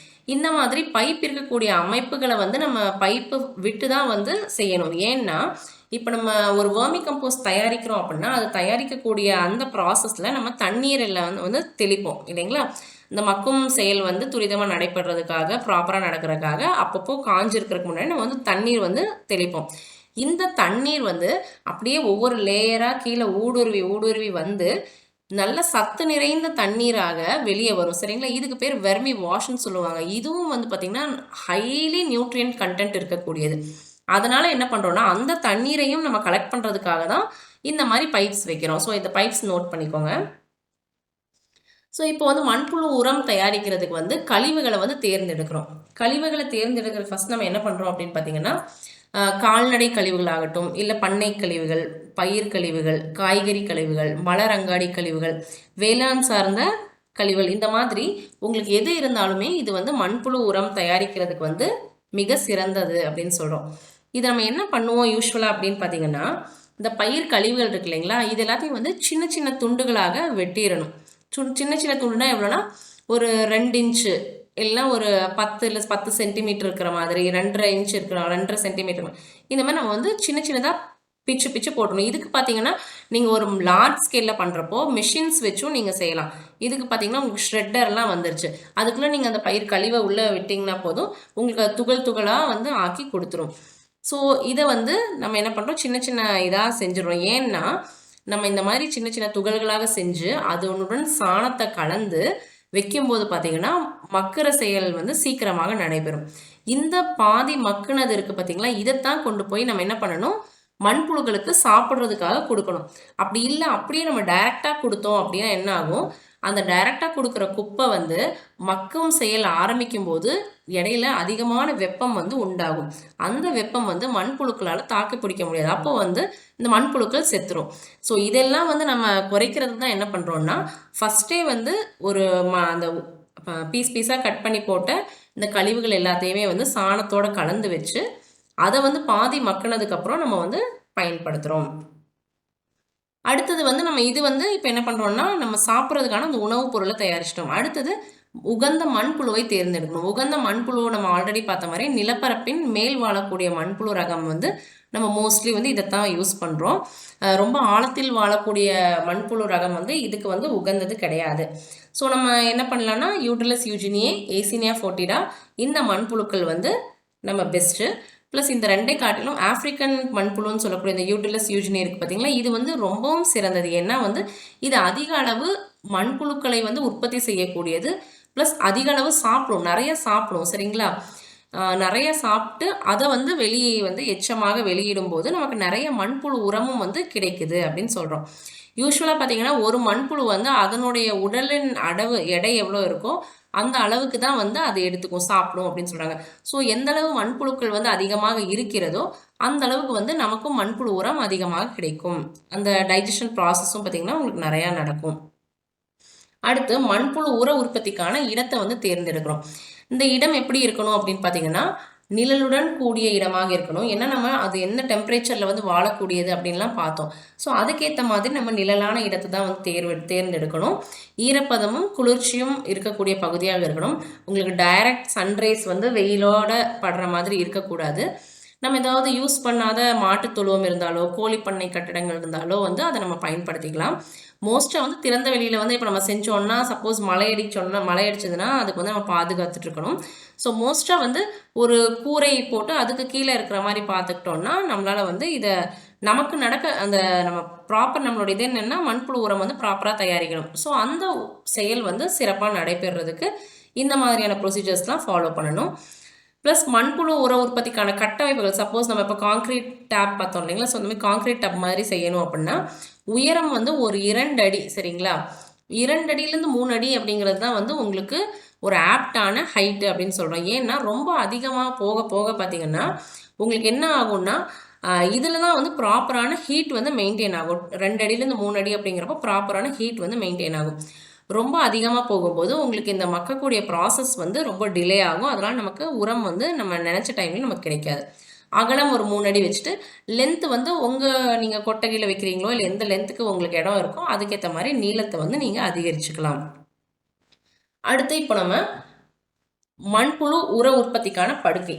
இந்த மாதிரி பைப் இருக்கக்கூடிய அமைப்புகளை வந்து நம்ம பைப்பு விட்டு தான் வந்து செய்யணும். ஏன்னா இப்போ நம்ம ஒரு வேர்மி கம்போஸ்ட் தயாரிக்கிறோம் அப்படின்னா அது தயாரிக்கக்கூடிய அந்த ப்ராசஸில் நம்ம தண்ணீரில் வந்து தெளிப்போம் இல்லைங்களா. இந்த மக்கும் செயல் வந்து துரிதமாக நடைபெறதுக்காக, ப்ராப்பராக நடக்கிறதுக்காக அப்பப்போ காஞ்சிருக்கிறதுக்கு முன்னாடி நம்ம வந்து தண்ணீர் வந்து தெளிப்போம். இந்த தண்ணீர் வந்து அப்படியே ஒவ்வொரு லேயராக கீழே ஊடுருவி வந்து நல்ல சத்து நிறைந்த தண்ணீராக வெளியே வரும். சரிங்களா, இதுக்கு பேர் வெர்மி வாஷ்ன்னு சொல்லுவாங்க. இதுவும் வந்து பார்த்திங்கன்னா ஹைலி நியூட்ரியன்ட் கண்டென்ட் இருக்கக்கூடியது. அதனால் என்ன பண்ணுறோன்னா அந்த தண்ணீரையும் நம்ம கலெக்ட் பண்ணுறதுக்காக தான் இந்த மாதிரி பைப்ஸ் வைக்கிறோம். ஸோ இந்த பைப்ஸ் நோட் பண்ணிக்கோங்க. ஸோ இப்போ வந்து மண்புழு உரம் தயாரிக்கிறதுக்கு வந்து கழிவுகளை வந்து தேர்ந்தெடுக்கிறோம். கழிவுகளை தேர்ந்தெடுக்கிற ஃபஸ்ட் நம்ம என்ன பண்ணுறோம் அப்படின்னு பார்த்தீங்கன்னா கால்நடை கழிவுகள் ஆகட்டும், இல்லை பண்ணை கழிவுகள், பயிர் கழிவுகள், காய்கறி கழிவுகள், மலர் அங்காடி கழிவுகள், வேளாண் சார்ந்த கழிவுகள், இந்த மாதிரி உங்களுக்கு எது இருந்தாலுமே இது வந்து மண்புழு உரம் தயாரிக்கிறதுக்கு வந்து மிக சிறந்தது அப்படின்னு சொல்கிறோம். இது நம்ம என்ன பண்ணுவோம் யூஸ்வலாக அப்படின்னு பார்த்தீங்கன்னா இந்த பயிர் கழிவுகள் இருக்கு இல்லைங்களா, இது எல்லாத்தையும் வந்து சின்ன சின்ன துண்டுகளாக வெட்டிடணும். சின்ன சின்ன துண்டுனா எவ்வளோனா ஒரு 2 இன்ச்சு எல்லாம் ஒரு 10 சென்டிமீட்டர் இருக்கிற மாதிரி, 2.5 இன்ச் இருக்கிற 2.5 சென்டிமீட்டர், இந்த மாதிரி நம்ம வந்து சின்ன சின்னதாக பிச்சு போட்டணும். இதுக்கு பார்த்தீங்கன்னா நீங்கள் ஒரு லார்ஜ் ஸ்கேலில் பண்ணுறப்போ மிஷின்ஸ் வச்சும் நீங்கள் செய்யலாம். இதுக்கு பார்த்தீங்கன்னா உங்களுக்கு ஷ்ரெட்டர்லாம் வந்துருச்சு. அதுக்குள்ளே நீங்கள் அந்த பயிர் கழிவை உள்ளே விட்டிங்கன்னா போதும், உங்களுக்கு துகள் துகளாக வந்து ஆக்கி கொடுத்துரும். ஸோ இதை வந்து நம்ம என்ன பண்ணுறோம், சின்ன சின்ன இதாக செஞ்சிடறோம். ஏன்னா நம்ம இந்த மாதிரி சின்ன சின்ன துகள்களாக செஞ்சு அதனுடன் சாணத்தை கலந்து வைக்கும்போது பார்த்தீங்கன்னா மக்கிற செயல் வந்து சீக்கிரமாக நடைபெறும். இந்த பாதி மக்குனது இருக்குது பார்த்தீங்களா, இதைத்தான் கொண்டு போய் நம்ம என்ன பண்ணணும், மண்புழுக்களுக்கு சாப்பிட்றதுக்காக கொடுக்கணும். அப்படி இல்லை அப்படியே நம்ம டைரெக்டாக கொடுத்தோம் அப்படின்னா என்ன ஆகும், அந்த டைரெக்டாக கொடுக்குற குப்பை வந்து மக்கும் செயல் ஆரம்பிக்கும் போது இடையில அதிகமான வெப்பம் வந்து உண்டாகும். அந்த வெப்பம் வந்து மண்புழுக்களால் தாக்கு பிடிக்க முடியாது. அப்போ வந்து இந்த மண்புழுக்கள் செத்துரும். ஸோ இதெல்லாம் வந்து நம்ம குறைக்கிறது தான் என்ன பண்ணுறோன்னா ஃபஸ்ட்டே வந்து ஒரு அந்த பீஸாக கட் பண்ணி போட்ட இந்த கழிவுகள் எல்லாத்தையுமே வந்து சாணத்தோடு கலந்து வச்சு அதை வந்து பாதி மக்கினதுக்கப்புறம் நம்ம வந்து பயன்படுத்துகிறோம். அடுத்தது வந்து நம்ம இது வந்து இப்போ என்ன பண்ணுறோம்னா நம்ம சாப்பிட்றதுக்கான அந்த உணவுப் பொருளை தயாரிச்சிட்டோம். அடுத்தது உகந்த மண்புழுவை தேர்ந்தெடுக்கணும். உகந்த மண்புழுவை நம்ம ஆல்ரெடி பார்த்த மாதிரி நிலப்பரப்பின் மேல் வாழக்கூடிய மண்புழு ரகம் வந்து நம்ம மோஸ்ட்லி வந்து இதைத்தான் யூஸ் பண்ணுறோம். ரொம்ப ஆழத்தில் வாழக்கூடிய மண்புழு ரகம் வந்து இதுக்கு வந்து உகந்தது கிடையாது. ஸோ நம்ம என்ன பண்ணலான்னா யூட்ரிலஸ் யூஜினியே, ஏசினியா ஃபோர்டிடா, இந்த மண்புழுக்கள் வந்து நம்ம பெஸ்ட்டு. ப்ளஸ் இந்த ரெண்டை காட்டிலும் ஆஃப்ரிக்கன் மண்புழுன்னு சொல்லக்கூடிய இந்த யூட்ரிலஸ் யூஜினி இருக்குது பார்த்தீங்களா, இது வந்து ரொம்பவும் சிறந்தது. ஏன்னா வந்து இது அதிக அளவு மண்புழுக்களை வந்து உற்பத்தி செய்யக்கூடியது. ப்ளஸ் அதிக அளவு சாப்பிடும், நிறைய சாப்பிடும். சரிங்களா? நிறைய சாப்பிட்டு அதை வந்து வெளியே வந்து எச்சமாக வெளியிடும்போது நமக்கு நிறைய மண்புழு உரமும் வந்து கிடைக்குது அப்படின்னு சொல்கிறோம். யூஸ்வலாக பார்த்தீங்கன்னா ஒரு மண்புழு வந்து அதனுடைய உடலின் எடை எவ்வளோ இருக்கோ அந்த அளவுக்கு தான் வந்து அதை எடுத்துக்கும், சாப்பிடும் அப்படின்னு சொல்கிறாங்க. ஸோ எந்த அளவு மண்புழுக்கள் வந்து அதிகமாக இருக்கிறதோ அந்த அளவுக்கு வந்து நமக்கும் மண்புழு உரம் அதிகமாக கிடைக்கும். அந்த டைஜஷன் ப்ராசஸும் பார்த்திங்கன்னா உங்களுக்கு நிறையா நடக்கும். அடுத்து மண்புழு உர உற்பத்திக்கான இடத்தை வந்து தேர்ந்தெடுக்கிறோம். இந்த இடம் எப்படி இருக்கணும் அப்படின்னு பார்த்தீங்கன்னா நிழலுடன் கூடிய இடமாக இருக்கணும். ஏன்னா நம்ம அது என்ன டெம்பரேச்சரில் வந்து வாழக்கூடியது அப்படின்லாம் பார்த்தோம். ஸோ அதுக்கேற்ற மாதிரி நம்ம நிழலான இடத்தை தான் வந்து தேர்ந்தெடுக்கணும். ஈரப்பதமும் குளிர்ச்சியும் இருக்கக்கூடிய பகுதியாக இருக்கணும். உங்களுக்கு டைரக்ட் சன்ரைஸ் வந்து வெயிலோட படுற மாதிரி இருக்கக்கூடாது. நம்ம ஏதாவது யூஸ் பண்ணாத மாட்டு தொழுவம் இருந்தாலோ கோழி பண்ணை கட்டிடங்கள் இருந்தாலோ வந்து அதை நம்ம பயன்படுத்திக்கலாம். மோஸ்ட்டாக வந்து திறந்த வெளியில் வந்து இப்போ நம்ம செஞ்சோன்னா சப்போஸ் மழை அடிச்சதுன்னா அதுக்கு வந்து நம்ம பாதுகாத்துட்டு இருக்கணும். ஸோ மோஸ்ட்டாக வந்து ஒரு கூரை போட்டு அதுக்கு கீழே இருக்கிற மாதிரி பார்த்துக்கிட்டோம்னா நம்மளால் வந்து இதை நமக்கு அந்த நம்ம ப்ராப்பர் நம்மளோட இது என்னென்னா மண்புழு உரம் வந்து ப்ராப்பராக தயாரிக்கணும். ஸோ அந்த செயல் வந்து சிறப்பாக நடைபெறுறதுக்கு இந்த மாதிரியான ப்ரொசீஜர்ஸ்லாம் ஃபாலோ பண்ணணும். ப்ளஸ் மண்புழு உர உற்பத்திக்கான கட்டமைப்புகள், சப்போஸ் நம்ம இப்போ காங்க்ரீட் டேப் பார்த்தோம் இல்லைங்களா, ஸோ இந்த மாதிரி காங்க்ரீட் டேப் மாதிரி செய்யணும் அப்படின்னா உயரம் வந்து ஒரு 2 அடி. சரிங்களா? 2 அடியிலேருந்து 3 அடி அப்படிங்கிறது தான் வந்து உங்களுக்கு ஒரு ஆப்டான ஹைட்டு அப்படின்னு சொல்கிறோம். ஏன்னா ரொம்ப அதிகமாக போக போக பார்த்தீங்கன்னா உங்களுக்கு என்ன ஆகும்னா இதில் தான் வந்து ப்ராப்பரான ஹீட் வந்து மெயின்டைன் ஆகும். 2 அடியிலேருந்து 3 அடி அப்படிங்கிறப்போ ப்ராப்பரான ஹீட் வந்து மெயின்டைன் ஆகும். ரொம்ப அதிகமாக போகும்போது உங்களுக்கு இந்த மக்கக்கூடிய ப்ராசஸ் வந்து ரொம்ப டிலே ஆகும். அதனால் நமக்கு உரம் வந்து நம்ம நினச்ச டைமில் நமக்கு கிடைக்காது. அகலம் ஒரு 3 அடி வச்சுட்டு லென்த்து வந்து நீங்கள் கொட்டகையில் வைக்கிறீங்களோ இல்லை எந்த லென்த்துக்கு உங்களுக்கு இடம் இருக்கோ அதுக்கேற்ற மாதிரி நீளத்தை வந்து நீங்கள் அதிகரிச்சுக்கலாம். அடுத்து இப்போ நம்ம மண்புழு உர உற்பத்திக்கான படுக்கை.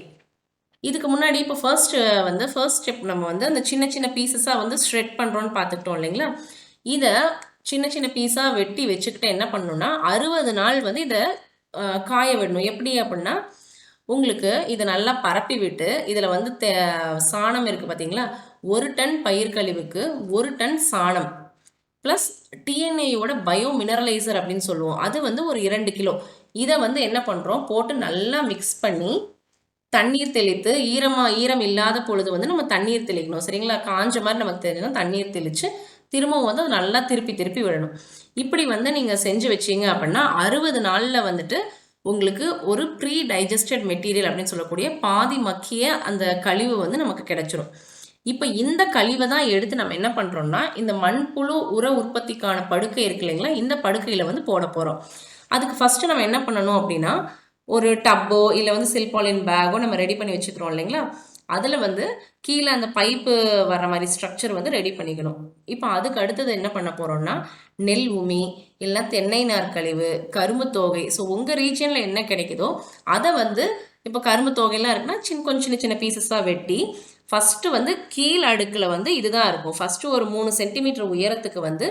இதுக்கு முன்னாடி இப்போ ஃபர்ஸ்ட் ஸ்டெப் நம்ம வந்து அந்த சின்ன சின்ன பீசஸாக வந்து ஸ்ட்ரெட் பண்ணுறோன்னு பார்த்துக்கிட்டோம் இல்லைங்களா. இதை சின்ன சின்ன பீஸாக வெட்டி வச்சுக்கிட்டு என்ன பண்ணணும்னா 60 நாள் வந்து இதை காய விடணும். எப்படி அப்படின்னா உங்களுக்கு இதை நல்லா பரப்பி விட்டு இதில் வந்து சாணம் இருக்குது பார்த்தீங்களா, 1 டன் பயிர் கழிவுக்கு 1 டன் சாணம் ப்ளஸ் டிஎன்ஏயோட பயோ மினரலைசர் அப்படின்னு சொல்லுவோம், அது வந்து ஒரு 2 கிலோ. இதை வந்து என்ன பண்ணுறோம், போட்டு நல்லா மிக்ஸ் பண்ணி தண்ணீர் தெளித்து ஈரம் இல்லாத பொழுது வந்து நம்ம தண்ணீர் தெளிக்கணும். சரிங்களா? காஞ்ச மாதிரி நமக்கு தெரியும், தண்ணீர் தெளித்து திரும்பவும் வந்து நல்லா திருப்பி விடணும். இப்படி வந்து நீங்கள் செஞ்சு வச்சிங்க அப்படின்னா 60 நாளில் வந்துட்டு உங்களுக்கு ஒரு ப்ரீ டைஜஸ்டட் மெட்டீரியல் அப்படின்னு சொல்லக்கூடிய பாதி மக்கிய அந்த கழிவு வந்து நமக்கு கிடைச்சிரும். இப்போ இந்த கழிவை தான் எடுத்து நம்ம என்ன பண்ணுறோம்னா இந்த மண்புழு உர உற்பத்திக்கான படுக்கை இருக்கு இல்லைங்களா, இந்த படுக்கையில் வந்து போட போகிறோம். அதுக்கு ஃபஸ்ட்டு நம்ம என்ன பண்ணணும் அப்படின்னா ஒரு டப்போ இல்லை வந்து சில்பாலின் பேக்கோ நம்ம ரெடி பண்ணி வச்சுக்கிறோம் இல்லைங்களா, அதில் வந்து கீழே அந்த பைப்பு வர்ற மாதிரி ஸ்ட்ரக்சர் வந்து ரெடி பண்ணிக்கணும். இப்போ அதுக்கு அடுத்தது என்ன பண்ண போகிறோம்னா நெல் உமி இல்லைன்னா தென்னை நார் கழிவு, கரும்பு தோகை. ஸோ உங்கள் ரீஜனில் என்ன கிடைக்குதோ அதை வந்து இப்போ கரும்பு தோகைலாம் இருக்குன்னா கொஞ்சம் சின்ன சின்ன பீசஸாக வெட்டி ஃபஸ்ட்டு வந்து கீழ் அடுக்கில் வந்து இதுதான் இருக்கும். ஃபஸ்ட்டு ஒரு 3 சென்டிமீட்டர் உயரத்துக்கு வந்து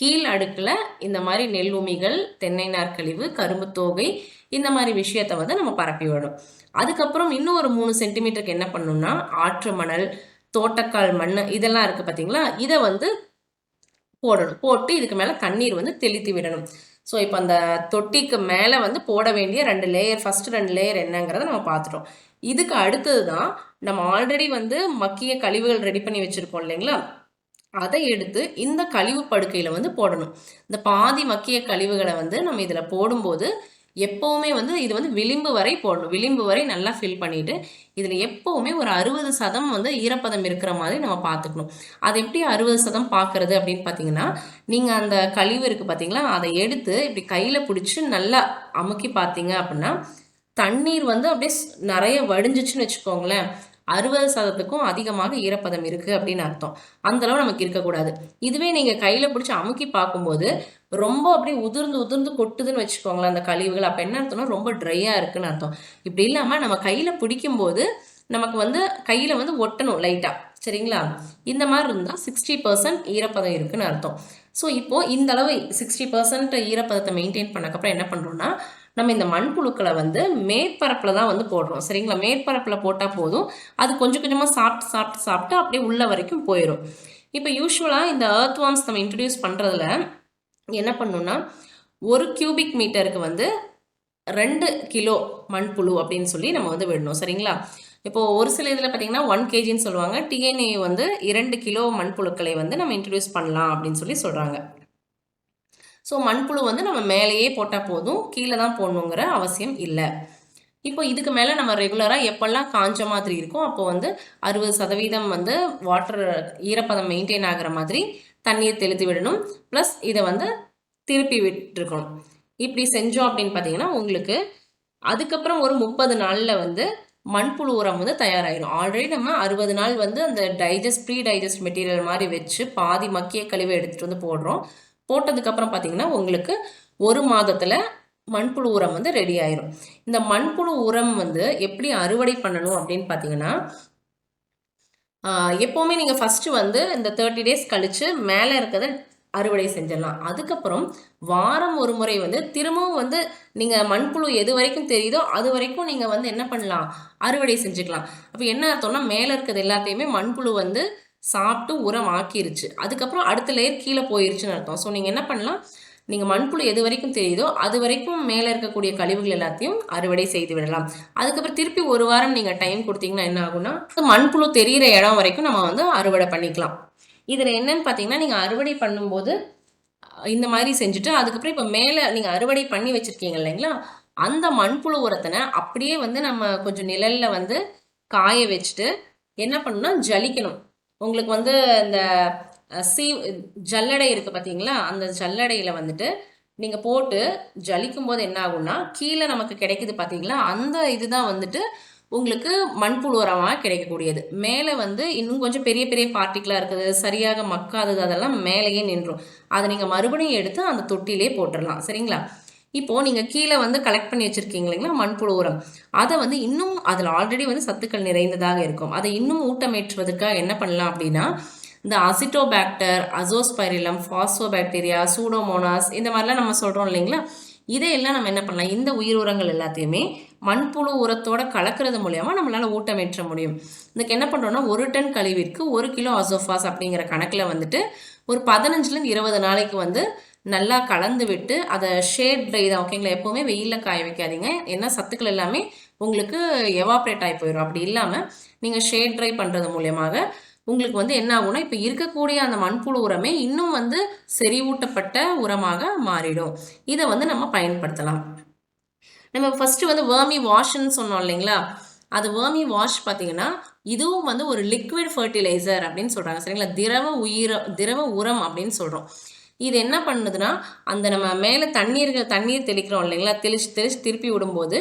கீழ் அடுக்கில் இந்த மாதிரி நெல் உமிகள், தென்னை நார் கழிவு, கரும்பு தோகை இந்த மாதிரி விஷயத்த வந்து நம்ம பரப்பி விடும். அதுக்கப்புறம் இன்னும் ஒரு 3 சென்டிமீட்டருக்கு என்ன பண்ணணும்னா ஆற்று மணல், தோட்டக்கால் மண் இதெல்லாம் இருக்குது பார்த்தீங்களா, இதை வந்து போடணும். போட்டு இதுக்கு மேலே தண்ணீர் வந்து தெளித்து விடணும். ஸோ இப்போ அந்த தொட்டிக்கு மேலே வந்து போட வேண்டிய 2 லேயர், ஃபஸ்ட்டு 2 லேயர் என்னங்கிறத நம்ம பார்த்துட்டோம். இதுக்கு அடுத்தது தான் நம்ம ஆல்ரெடி வந்து மக்கிய கழிவுகள் ரெடி பண்ணி வச்சுருக்கோம் இல்லைங்களா, அதை எடுத்து இந்த கழிவு படுக்கையில் வந்து போடணும். இந்த பாதி மக்கிய கழிவுகளை வந்து நம்ம இதில் போடும்போது எப்போவுமே வந்து இது வந்து விளிம்பு வரை போடணும். விளிம்பு வரை நல்லா ஃபில் பண்ணிவிட்டு இதில் எப்போவுமே ஒரு 60% வந்து ஈரப்பதம் இருக்கிற மாதிரி நம்ம பார்த்துக்கணும். அது எப்படி 60% பார்க்குறது அப்படின்னு பார்த்தீங்கன்னா நீங்கள் அந்த கழிவு இருக்குது பார்த்தீங்களா, அதை எடுத்து இப்படி கையில் பிடிச்சி நல்லா அமுக்கி பார்த்தீங்க அப்படின்னா தண்ணீர் வந்து அப்படியே நிறைய வடிஞ்சிச்சுன்னு வச்சுக்கோங்களேன், 60%க்கும் அதிகமாக ஈரப்பதம் இருக்குது அப்படின்னு அர்த்தம். அந்தளவு நமக்கு இருக்கக்கூடாது. இதுவே நீங்கள் கையில் பிடிச்சி அமுக்கி பார்க்கும்போது ரொம்ப அப்படியே உதிர்ந்து கொட்டுதுன்னு வச்சுக்கோங்களேன் அந்த கழிவுகள், அப்போ என்ன அர்த்தம்னா ரொம்ப ட்ரையாக இருக்குன்னு அர்த்தம். இப்படி இல்லாமல் நம்ம கையில் பிடிக்கும்போது நமக்கு வந்து கையில் வந்து ஒட்டணும் லைட்டாக. சரிங்களா? இந்த மாதிரி இருந்தால் 60% ஈரப்பதம் இருக்குன்னு அர்த்தம். ஸோ இப்போது இந்த அளவு 60% ஈரப்பதத்தை மெயின்டைன் பண்ணக்கப்புறம் என்ன பண்ணுறோன்னா நம்ம இந்த மண்புழுக்களை வந்து மேற்பரப்பில் தான் வந்து போடுறோம். சரிங்களா? மேற்பரப்பில் போட்டால் போதும், அது கொஞ்சம் கொஞ்சமாக சாப்பிட்டு அப்படியே உள்ள வரைக்கும் போயிடும். இப்போ யூஸ்வலாக இந்த எர்த் வார்ம்ஸ் நம்ம இன்ட்ரடியூஸ் பண்ணுறதுல என்ன பண்ணணும்னா 1 கியூபிக் மீட்டருக்கு வந்து 2 கிலோ மண்புழு அப்படின்னு சொல்லி நம்ம வந்து விடணும். சரிங்களா? இப்போது ஒரு சில இதில் பார்த்தீங்கன்னா 1 கேஜின்னு சொல்லுவாங்க. டிஎன்ஏ வந்து 2 கிலோ மண்புழுக்களை வந்து நம்ம இன்ட்ரடியூஸ் பண்ணலாம் அப்படின்னு சொல்லி சொல்கிறாங்க. ஸோ மண்புழு வந்து நம்ம மேலேயே போட்டால் போதும், கீழே தான் போடணுங்கிற அவசியம் இல்லை. இப்போ இதுக்கு மேலே நம்ம ரெகுலராக எப்போல்லாம் காஞ்ச மாதிரி இருக்கும் அப்போ வந்து 60% வந்து வாட்டர் ஈரப்பதம் மெயின்டைன் ஆகிற மாதிரி தண்ணீர் தெளித்து விடணும். ப்ளஸ் இதை வந்து திருப்பி விட்டுருக்கணும். இப்படி செஞ்சோம் அப்படின்னு பார்த்தீங்கன்னா உங்களுக்கு அதுக்கப்புறம் ஒரு 30 நாளில் வந்து மண்புழு உரம் வந்து தயாராகிடும். ஆல்ரெடி நம்ம 60 நாள் வந்து அந்த ப்ரீ டைஜஸ்ட் மெட்டீரியல் மாதிரி வச்சு பாதி மக்கிய கழிவை எடுத்துகிட்டு வந்து போடுறோம். போட்டதுக்கப்புறம் பார்த்தீங்கன்னா உங்களுக்கு 1 மாதத்தில் மண்புழு உரம் வந்து ரெடி ஆயிரும். இந்த மண்புழு உரம் வந்து எப்படி அறுவடை பண்ணணும் அப்படின்னு பார்த்தீங்கன்னா, எப்போவுமே நீங்கள் ஃபஸ்ட்டு வந்து இந்த 30 டேஸ் கழித்து மேலே இருக்கிறத அறுவடை செஞ்சிடலாம். அதுக்கப்புறம் வாரம் ஒரு முறை வந்து திரும்பவும் வந்து நீங்கள் மண்புழு எது வரைக்கும் தெரியுதோ அது வரைக்கும் நீங்கள் வந்து என்ன பண்ணலாம், அறுவடை செஞ்சுக்கலாம். அப்போ என்ன அர்த்தம்னா மேலே இருக்கிறது எல்லாத்தையுமே மண்புழு வந்து சாப்பிட்டு உரம் ஆக்கிருச்சு. அதுக்கப்புறம் அடுத்த லேயர் கீழே போயிருச்சுன்னு அர்த்தம். ஸோ நீங்கள் என்ன பண்ணலாம், நீங்கள் மண்புழு எது வரைக்கும் தெரியுதோ அது வரைக்கும் மேலே இருக்கக்கூடிய கழிவுகள் எல்லாத்தையும் அறுவடை செய்து விடலாம். அதுக்கப்புறம் திருப்பி ஒரு வாரம் நீங்கள் டைம் கொடுத்தீங்கன்னா என்ன ஆகும்னா மண்புழு தெரிகிற இடம் வரைக்கும் நம்ம வந்து அறுவடை பண்ணிக்கலாம். இதில் என்னன்னு பார்த்தீங்கன்னா நீங்கள் அறுவடை பண்ணும்போது இந்த மாதிரி செஞ்சுட்டு அதுக்கப்புறம் இப்போ மேலே நீங்கள் அறுவடை பண்ணி வச்சுருக்கீங்க இல்லைங்களா, அந்த மண்புழு உரத்தினை அப்படியே வந்து நம்ம கொஞ்சம் நிழலில் வந்து காய வச்சுட்டு என்ன பண்ணணும்னா ஜலிக்கணும். உங்களுக்கு வந்து இந்த ஜல்லடை இருக்குது பார்த்தீங்களா, அந்த ஜல்லடையில் வந்துட்டு நீங்கள் போட்டு ஜலிக்கும் போது என்ன ஆகும்னா கீழே நமக்கு கிடைக்குது பார்த்தீங்களா, அந்த இதுதான் வந்துட்டு உங்களுக்கு மண்புழு உரமாக கிடைக்கக்கூடியது. மேலே வந்து இன்னும் கொஞ்சம் பெரிய பெரிய பார்ட்டிக்கலாக இருக்குது, சரியாக மக்காதது, அதெல்லாம் மேலேயே நின்றும். அதை நீங்கள் மறுபடியும் எடுத்து அந்த தொட்டிலே போட்டுடலாம். சரிங்களா? இப்போது நீங்கள் கீழே வந்து கலெக்ட் பண்ணி வச்சுருக்கீங்க இல்லைங்களா மண்புழு உரம், அதை வந்து இன்னும் அதில் ஆல்ரெடி வந்து சத்துக்கள் நிறைந்ததாக இருக்கும். அதை இன்னும் ஊட்டமேற்றுவதற்காக என்ன பண்ணலாம் அப்படின்னா இந்த அசிட்டோபாக்டர், அசோஸ்பைரிலம், பாஸ்போபாக்டீரியா, சூடோமோனாஸ் இந்த மாதிரிலாம் நம்ம சொல்கிறோம் இல்லைங்களா, இதையெல்லாம் நம்ம என்ன பண்ணலாம், இந்த உயிர் உரங்கள் எல்லாத்தையுமே மண்புழு உரத்தோட கலக்கிறது மூலயமா நம்மளால் ஊட்டமேற்ற முடியும். இதுக்கு என்ன பண்ணுறோன்னா 1 டன் கழிவிற்கு 1 கிலோ அசோஃபாஸ் அப்படிங்கிற கணக்கில் வந்துட்டு ஒரு 15லேருந்து 20 நாளைக்கு வந்து நல்லா கலந்து விட்டு அதை ஷேட் ட்ரை தான், ஓகேங்களா? எப்போவுமே வெயிலில் காய வைக்காதீங்க, ஏன்னா சத்துக்கள் எல்லாமே உங்களுக்கு எவாப்ரேட் ஆகி போயிடும். அப்படி இல்லாமல் நீங்கள் ஷேட் ட்ரை பண்ணுறது மூலியமாக உங்களுக்கு வந்து என்ன ஆகும்னா இப்போ இருக்கக்கூடிய அந்த மண்புழு உரமே இன்னும் வந்து செறிவூட்டப்பட்ட உரமாக மாறிடும். இதை வந்து நம்ம பயன்படுத்தலாம். நம்ம ஃபஸ்ட்டு வந்து வேர்மி வாஷ்ன்னு சொன்னோம் இல்லைங்களா, அது வேர்மி வாஷ் பார்த்தீங்கன்னா இதுவும் வந்து ஒரு லிக்விட் ஃபர்டிலைசர் அப்படின்னு சொல்கிறாங்க. சரிங்களா? திரவ உரம் அப்படின்னு சொல்கிறோம். இது என்ன பண்ணுதுன்னா அந்த நம்ம மேலே தண்ணீர் தெளிக்கிறோம் இல்லைங்களா, தெளிச்சு திருப்பி விடும்போது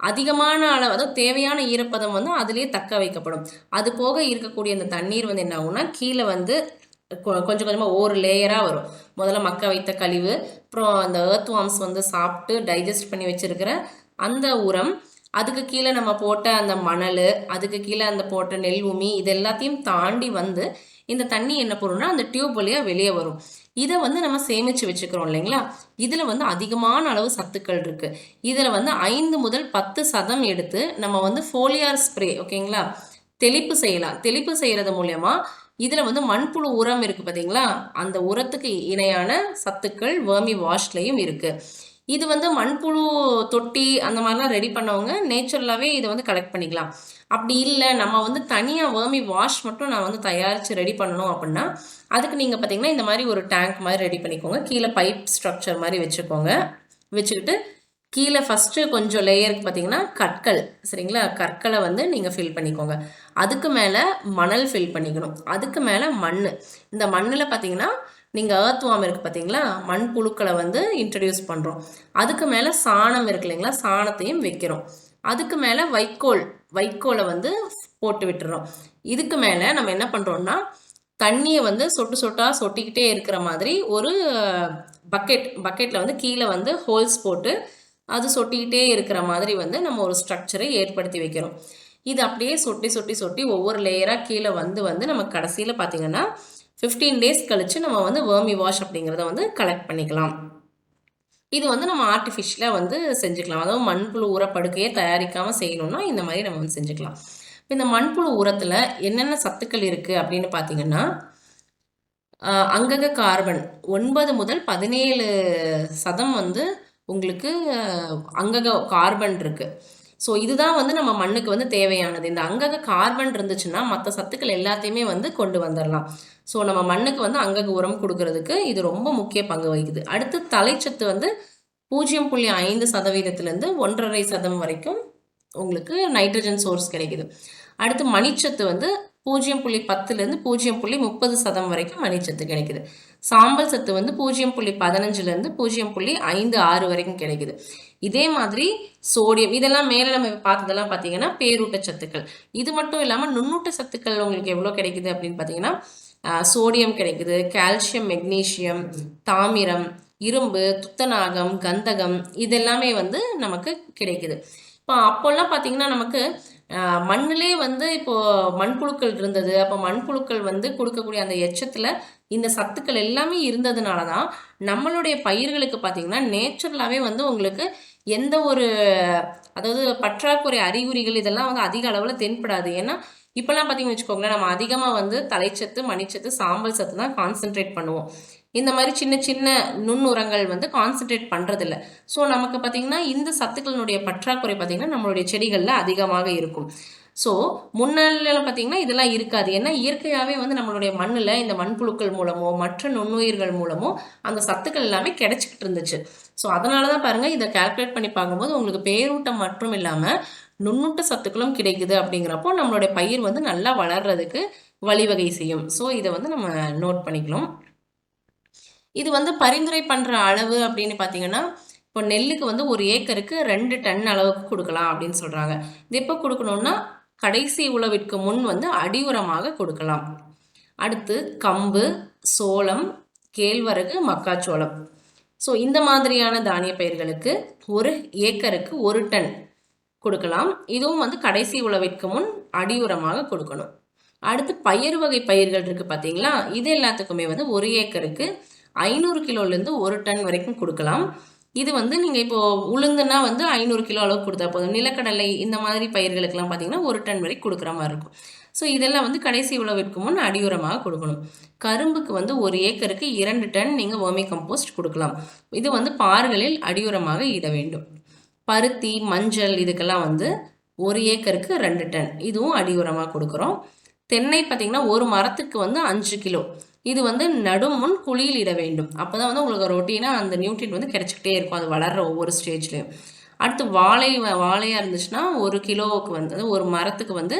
அதிகமான அளவு, அதாவது தேவையான ஈரப்பதம் வந்து அதுலேயே தக்க வைக்கப்படும். அது போக இருக்கக்கூடிய அந்த தண்ணீர் வந்து என்ன ஆகும்னா கீழே வந்து கொஞ்சம் கொஞ்சமாக ஒரு லேயராக வரும். முதல்ல மக்க வைத்த கழிவு, அப்புறம் அந்த எர்த் வார்ம்ஸ் வந்து சாப்பிட்டு டைஜஸ்ட் பண்ணி வச்சுருக்கிற அந்த உரம், அதுக்கு கீழே நம்ம போட்ட அந்த மணல், அதுக்கு கீழே அந்த போட்ட நெல் உமி, இது எல்லாத்தையும் தாண்டி வந்து இந்த தண்ணி என்ன பண்ணுன்னா அந்த டியூப் வழியாக வெளியே வரும். இதை வந்து நம்ம சேமித்து வச்சுக்கிறோம் இல்லைங்களா, இதில் வந்து அதிகமான அளவு சத்துக்கள் இருக்குது. இதில் வந்து 5 முதல் 10% எடுத்து நம்ம வந்து ஃபோலியார் ஸ்ப்ரே, ஓகேங்களா, தெளிப்பு செய்யலாம். தெளிப்பு செய்கிறது மூலயமா இதில் வந்து மண்புழு உரம் இருக்குது பார்த்தீங்களா, அந்த உரத்துக்கு இணையான சத்துக்கள் வேர்மி வாஷ்லேயும் இருக்குது. இது வந்து மண்புழு தொட்டி அந்த மாதிரிலாம் ரெடி பண்ணவங்க நேச்சுரலாகவே இதை வந்து கலெக்ட் பண்ணிக்கலாம். அப்படி இல்லை நம்ம வந்து தனியாக வேர்மி வாஷ் மட்டும் நான் வந்து தயாரித்து ரெடி பண்ணணும் அப்படின்னா அதுக்கு நீங்கள் பார்த்தீங்கன்னா இந்த மாதிரி ஒரு டேங்க் மாதிரி ரெடி பண்ணிக்கோங்க. கீழே பைப் ஸ்ட்ரக்சர் மாதிரி வச்சுக்கோங்க. வச்சுக்கிட்டு கீழே ஃபஸ்ட்டு கொஞ்சம் லேயருக்கு பார்த்தீங்கன்னா கற்கள், சரிங்களா, கற்களை வந்து நீங்கள் ஃபில் பண்ணிக்கோங்க. அதுக்கு மேலே மணல் ஃபில் பண்ணிக்கணும். அதுக்கு மேலே மண். இந்த மண்ணில் பார்த்தீங்கன்னா நீங்கள் எர்த் வார்ம் இருக்குது பார்த்தீங்களா, மண்புழுக்களை வந்து இன்ட்ரடியூஸ் பண்ணுறோம். அதுக்கு மேலே சாணம் இருக்கு இல்லைங்களா, சாணத்தையும் வைக்கிறோம். அதுக்கு மேலே வைக்கோலை வந்து போட்டு விட்டுறோம். இதுக்கு மேலே நம்ம என்ன பண்ணுறோம்னா தண்ணியை வந்து சொட்டாக சொட்டிக்கிட்டே இருக்கிற மாதிரி ஒரு பக்கெட்டில் வந்து கீழே வந்து ஹோல்ஸ் போட்டு அது சொட்டிக்கிட்டே இருக்கிற மாதிரி வந்து நம்ம ஒரு ஸ்ட்ரக்சரை ஏற்படுத்தி வைக்கிறோம். இது அப்படியே சொட்டி ஒவ்வொரு லேயராக கீழே வந்து நம்ம கடைசியில் பார்த்தீங்கன்னா 15 டேஸ் கழித்து நம்ம வந்து வேர்மி வாஷ் அப்படிங்கிறத வந்து கலெக்ட் பண்ணிக்கலாம். இது வந்து நம்ம ஆர்டிஃபிஷியலாக வந்து செஞ்சுக்கலாம். அதாவது மண்புழு உரப்படுக்கையை தயாரிக்காமல் செய்யணும்னா இந்த மாதிரி நம்ம வந்து செஞ்சுக்கலாம். இந்த மண்புழு உரத்தில் என்னென்ன சத்துக்கள் இருக்குது அப்படின்னு பார்த்தீங்கன்னா அங்கக கார்பன் 9 முதல் 17% வந்து உங்களுக்கு அங்கக கார்பன் இருக்குது. ஸோ இதுதான் வந்து நம்ம மண்ணுக்கு வந்து தேவையானது. இந்த அங்கக கார்பன் இருந்துச்சுன்னா மற்ற சத்துக்கள் எல்லாத்தையுமே வந்து கொண்டு வந்துடலாம். ஸோ நம்ம மண்ணுக்கு வந்து அங்கக உரம் கொடுக்கறதுக்கு இது ரொம்ப முக்கிய பங்கு வகிக்குது. அடுத்து தலைச்சத்து வந்து 0.5%லேருந்து 1.5% வரைக்கும் உங்களுக்கு நைட்ரஜன் சோர்ஸ் கிடைக்குது. அடுத்து மணிச்சத்து வந்து 0.10லேருந்து 0.30% வரைக்கும் மணிச்சத்து கிடைக்குது. சாம்பல் சத்து வந்து 0.15லேருந்து 0.56 வரைக்கும் கிடைக்குது. இதே மாதிரி சோடியம், இதெல்லாம் மேலே நம்ம பார்த்ததெல்லாம் பார்த்தீங்கன்னா பேரூட்ட சத்துக்கள். இது மட்டும் இல்லாமல் நுண்ணூட்ட சத்துக்கள் உங்களுக்கு எவ்வளோ கிடைக்குது அப்படின்னு பார்த்தீங்கன்னா சோடியம் கிடைக்குது, கால்சியம், மெக்னீசியம், தாமிரம், இரும்பு, துத்தநாகம், கந்தகம் இதெல்லாமே வந்து நமக்கு கிடைக்குது. இப்போ அப்போல்லாம் பார்த்தீங்கன்னா நமக்கு மண்ணிலே வந்து இப்போது மண்புழுக்கள் இருந்தது. அப்போ மண்புழுக்கள் வந்து கொடுக்கக்கூடிய அந்த எச்சத்தில் இந்த சத்துக்கள் எல்லாமே இருந்ததுனால தான் நம்மளுடைய பயிர்களுக்கு பார்த்தீங்கன்னா நேச்சுரலாகவே வந்து உங்களுக்கு எந்த ஒரு அதாவது பற்றாக்குறை அறிகுறிகள் இதெல்லாம் வந்து அதிக அளவில் தென்படாது. ஏன்னா இப்போல்லாம் பார்த்தீங்கன்னு வச்சுக்கோங்களேன், நம்ம அதிகமாக வந்து தலைச்சத்து, மணிச்சத்து, சாம்பல் சத்து தான் கான்சென்ட்ரேட் பண்ணுவோம். இந்த மாதிரி சின்ன சின்ன நுண்ணுரங்கள் வந்து கான்சென்ட்ரேட் பண்ணுறதில்ல. ஸோ நமக்கு பார்த்திங்கன்னா இந்த சத்துக்களினுடைய பற்றாக்குறை பார்த்திங்கன்னா நம்மளுடைய செடிகளில் அதிகமாக இருக்கும். ஸோ முன்னாடிலாம் பார்த்திங்கன்னா இதெல்லாம் இருக்காது. ஏன்னா இயற்கையாகவே வந்து நம்மளுடைய மண்ணில் இந்த மண்புழுக்கள் மூலமோ மற்ற நுண்ணுயிர்கள் மூலமோ அந்த சத்துக்கள் எல்லாமே கிடைச்சிக்கிட்டு இருந்துச்சு. ஸோ அதனால தான் பாருங்கள், இதை கால்குலேட் பண்ணி பார்க்கும்போது உங்களுக்கு பேரூட்டம் மட்டும் இல்லாமல் நுண்ணூட்ட சத்துக்களும் கிடைக்குது. அப்படிங்கிறப்போ நம்மளுடைய பயிர் வந்து நல்லா வளர்கிறதுக்கு வழிவகை செய்யும். ஸோ இதை வந்து நம்ம நோட் பண்ணிக்கலாம். இது வந்து பரிந்துரை பண்ணுற அளவு அப்படின்னு பார்த்தீங்கன்னா, இப்போ நெல்லுக்கு வந்து 1 ஏக்கருக்கு 2 டன் அளவுக்கு கொடுக்கலாம் அப்படின்னு சொல்கிறாங்க. இது எப்போ கொடுக்கணும்னா கடைசி உழவிற்கு முன் வந்து அடி உரமாக கொடுக்கலாம். அடுத்து கம்பு, சோளம், கேழ்வரகு, மக்காச்சோளம். ஸோ இந்த மாதிரியான தானிய பயிர்களுக்கு 1 ஏக்கருக்கு 1 டன் கொடுக்கலாம். இதுவும் வந்து கடைசி உழவிற்கு முன் அடி உரமாக கொடுக்கணும். அடுத்து பயிர் வகை பயிர்கள் இருக்குது பார்த்தீங்களா, இது எல்லாத்துக்குமே வந்து 1 ஏக்கருக்கு 500 கிலோலேருந்து 1 டன் வரைக்கும் கொடுக்கலாம். இது வந்து நீங்கள் இப்போது உளுந்துன்னா வந்து 500 கிலோ அளவுக்கு கொடுத்தா போதும். நிலக்கடலை இந்த மாதிரி பயிர்களுக்கெல்லாம் பார்த்தீங்கன்னா 1 டன் வரைக்கும் கொடுக்குற மாதிரி இருக்கும். ஸோ இதெல்லாம் வந்து கடைசி உழவிற்கு முன் அடியுரமாக கொடுக்கணும். கரும்புக்கு வந்து 1 ஏக்கருக்கு 2 டன் நீங்கள் வர்மி கம்போஸ்ட் கொடுக்கலாம். இது வந்து பார்களில் அடியுரமாக இட வேண்டும். பருத்தி, மஞ்சள் இதுக்கெல்லாம் வந்து 1 ஏக்கருக்கு 2 டன், இதுவும் அடியுரமாக கொடுக்குறோம். தென்னை பார்த்திங்கன்னா ஒரு மரத்துக்கு வந்து 5 கிலோ. இது வந்து நடும் முன் குழியில் இட வேண்டும். அப்போ தான் வந்து உங்களுக்கு ரொட்டீனாக அந்த நியூட்ரியன் வந்து கிடைச்சிக்கிட்டே இருக்கும், அது வளர்கிற ஒவ்வொரு ஸ்டேஜ்லேயும். அடுத்து வாழையாக இருந்துச்சுன்னா 1 கிலோவுக்கு வந்து ஒரு மரத்துக்கு வந்து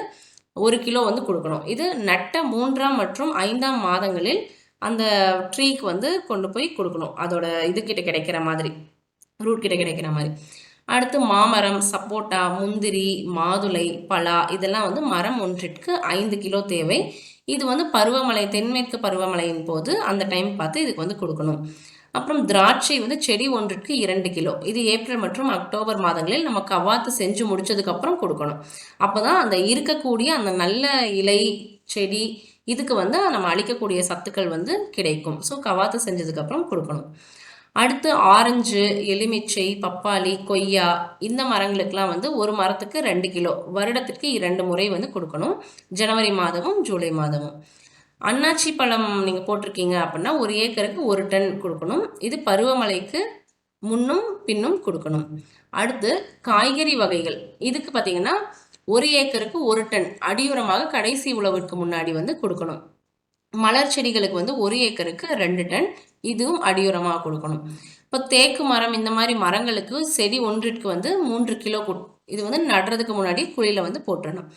1 கிலோ வந்து கொடுக்கணும். இது நட்ட 3ஆம் மற்றும் 5ஆம் மாதங்களில் அந்த ட்ரீக்கு வந்து கொண்டு போய் கொடுக்கணும், அதோட இதுக்கிட்ட கிடைக்கிற மாதிரி, ரூட் கிட்ட கிடைக்கிற மாதிரி. அடுத்து மாமரம், சப்போட்டா, முந்திரி, மாதுளை, பலா இதெல்லாம் வந்து மரம் ஒன்றிற்கு 5 கிலோ தேவை. இது வந்து பருவமழை, தென்மேற்கு பருவமழையின் போது அந்த டைம் பார்த்து இதுக்கு வந்து கொடுக்கணும். அப்புறம் திராட்சை வந்து செடி ஒன்றிற்கு 2 கிலோ. இது ஏப்ரல் மற்றும் அக்டோபர் மாதங்களில் நம்ம கவாத்து செஞ்சு முடிச்சதுக்கப்புறம் கொடுக்கணும். அப்போ தான் அந்த இருக்கக்கூடிய அந்த நல்ல இலை செடி இதுக்கு வந்து நம்ம அளிக்கக்கூடிய சத்துக்கள் வந்து கிடைக்கும். ஸோ கவாத்து செஞ்சதுக்கப்புறம் கொடுக்கணும். அடுத்து ஆரஞ்சு, எலுமிச்சை, பப்பாளி, கொய்யா இந்த மரங்களுக்கெல்லாம் வந்து ஒரு மரத்துக்கு 2 கிலோ, வருடத்திற்கு 2 முறை வந்து கொடுக்கணும், ஜனவரி மாதமும் ஜூலை மாதமும். அன்னாச்சி பழம் நீங்கள் போட்டிருக்கீங்க அப்படின்னா 1 ஏக்கருக்கு 1 டன் கொடுக்கணும். இது பருவமழைக்கு முன்னும் பின்னும் கொடுக்கணும். அடுத்து காய்கறி வகைகள், இதுக்கு பார்த்தீங்கன்னா 1 ஏக்கருக்கு 1 டன் அடியுரமாக கடைசி உழவுக்கு முன்னாடி வந்து கொடுக்கணும். மலர் செடிகளுக்கு வந்து 1 ஏக்கருக்கு 2 டன், இதுவும் அடியுரமாக கொடுக்கணும். இப்போ தேக்கு மரம் இந்த மாதிரி மரங்களுக்கு செடி ஒன்றிற்கு வந்து 3 கிலோ இது வந்து நடுறதுக்கு முன்னாடி குழியில் வந்து போட்டுடணும்.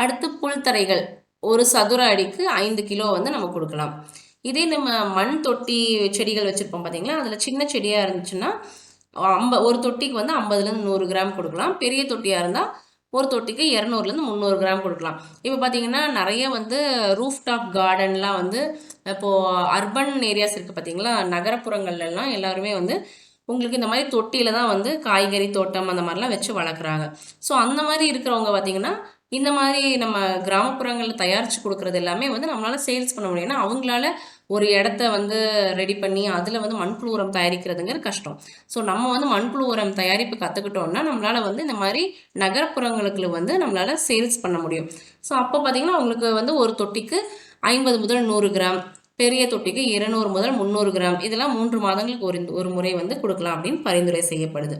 அடுத்து புல்தரைகள் 1 சதுர அடிக்கு 5 கிலோ வந்து நம்ம கொடுக்கலாம். இதே நம்ம மண் தொட்டி செடிகள் வச்சுருப்போம் பார்த்தீங்களா, அதில் சின்ன செடியாக இருந்துச்சுன்னா ஒரு தொட்டிக்கு வந்து 50லேருந்து 100 கிராம் கொடுக்கலாம். பெரிய தொட்டியாக இருந்தால் ஒரு தொட்டிக்கு 200லேருந்து 300 கிராம் கொடுக்கலாம். இப்போ பார்த்தீங்கன்னா நிறைய வந்து ரூஃப் டாப் கார்டன்லாம் வந்து இப்போது அர்பன் ஏரியாஸ் இருக்குது பார்த்தீங்களா, நகரப்புறங்கள்லாம் எல்லாருமே வந்து உங்களுக்கு இந்த மாதிரி தொட்டியில் தான் வந்து காய்கறி தோட்டம் அந்த மாதிரிலாம் வச்சு வளர்க்குறாங்க. ஸோ அந்த மாதிரி இருக்கிறவங்க பார்த்திங்கன்னா இந்த மாதிரி நம்ம கிராமப்புறங்களில் தயாரித்து கொடுக்குறது எல்லாமே வந்து நம்மளால் சேல்ஸ் பண்ண முடியும். ஏன்னா அவங்களால ஒரு இடத்த வந்து ரெடி பண்ணி அதில் வந்து மண்புழு உரம் தயாரிக்கிறதுங்கிறது கஷ்டம். ஸோ நம்ம வந்து மண்புழு உரம் தயாரிப்பு கற்றுக்கிட்டோம்னா நம்மளால் வந்து இந்த மாதிரி நகரப்புறங்களுக்கு வந்து நம்மளால் சேல்ஸ் பண்ண முடியும். ஸோ அப்போ பார்த்திங்கன்னா அவங்களுக்கு வந்து ஒரு தொட்டிக்கு 50 முதல் 100 கிராம், பெரிய தொட்டிக்கு 200 முதல் 300 கிராம், இதெல்லாம் 3 மாதங்களுக்கு ஒரு முறை வந்து கொடுக்கலாம் அப்படின்னு பரிந்துரை செய்யப்படுது.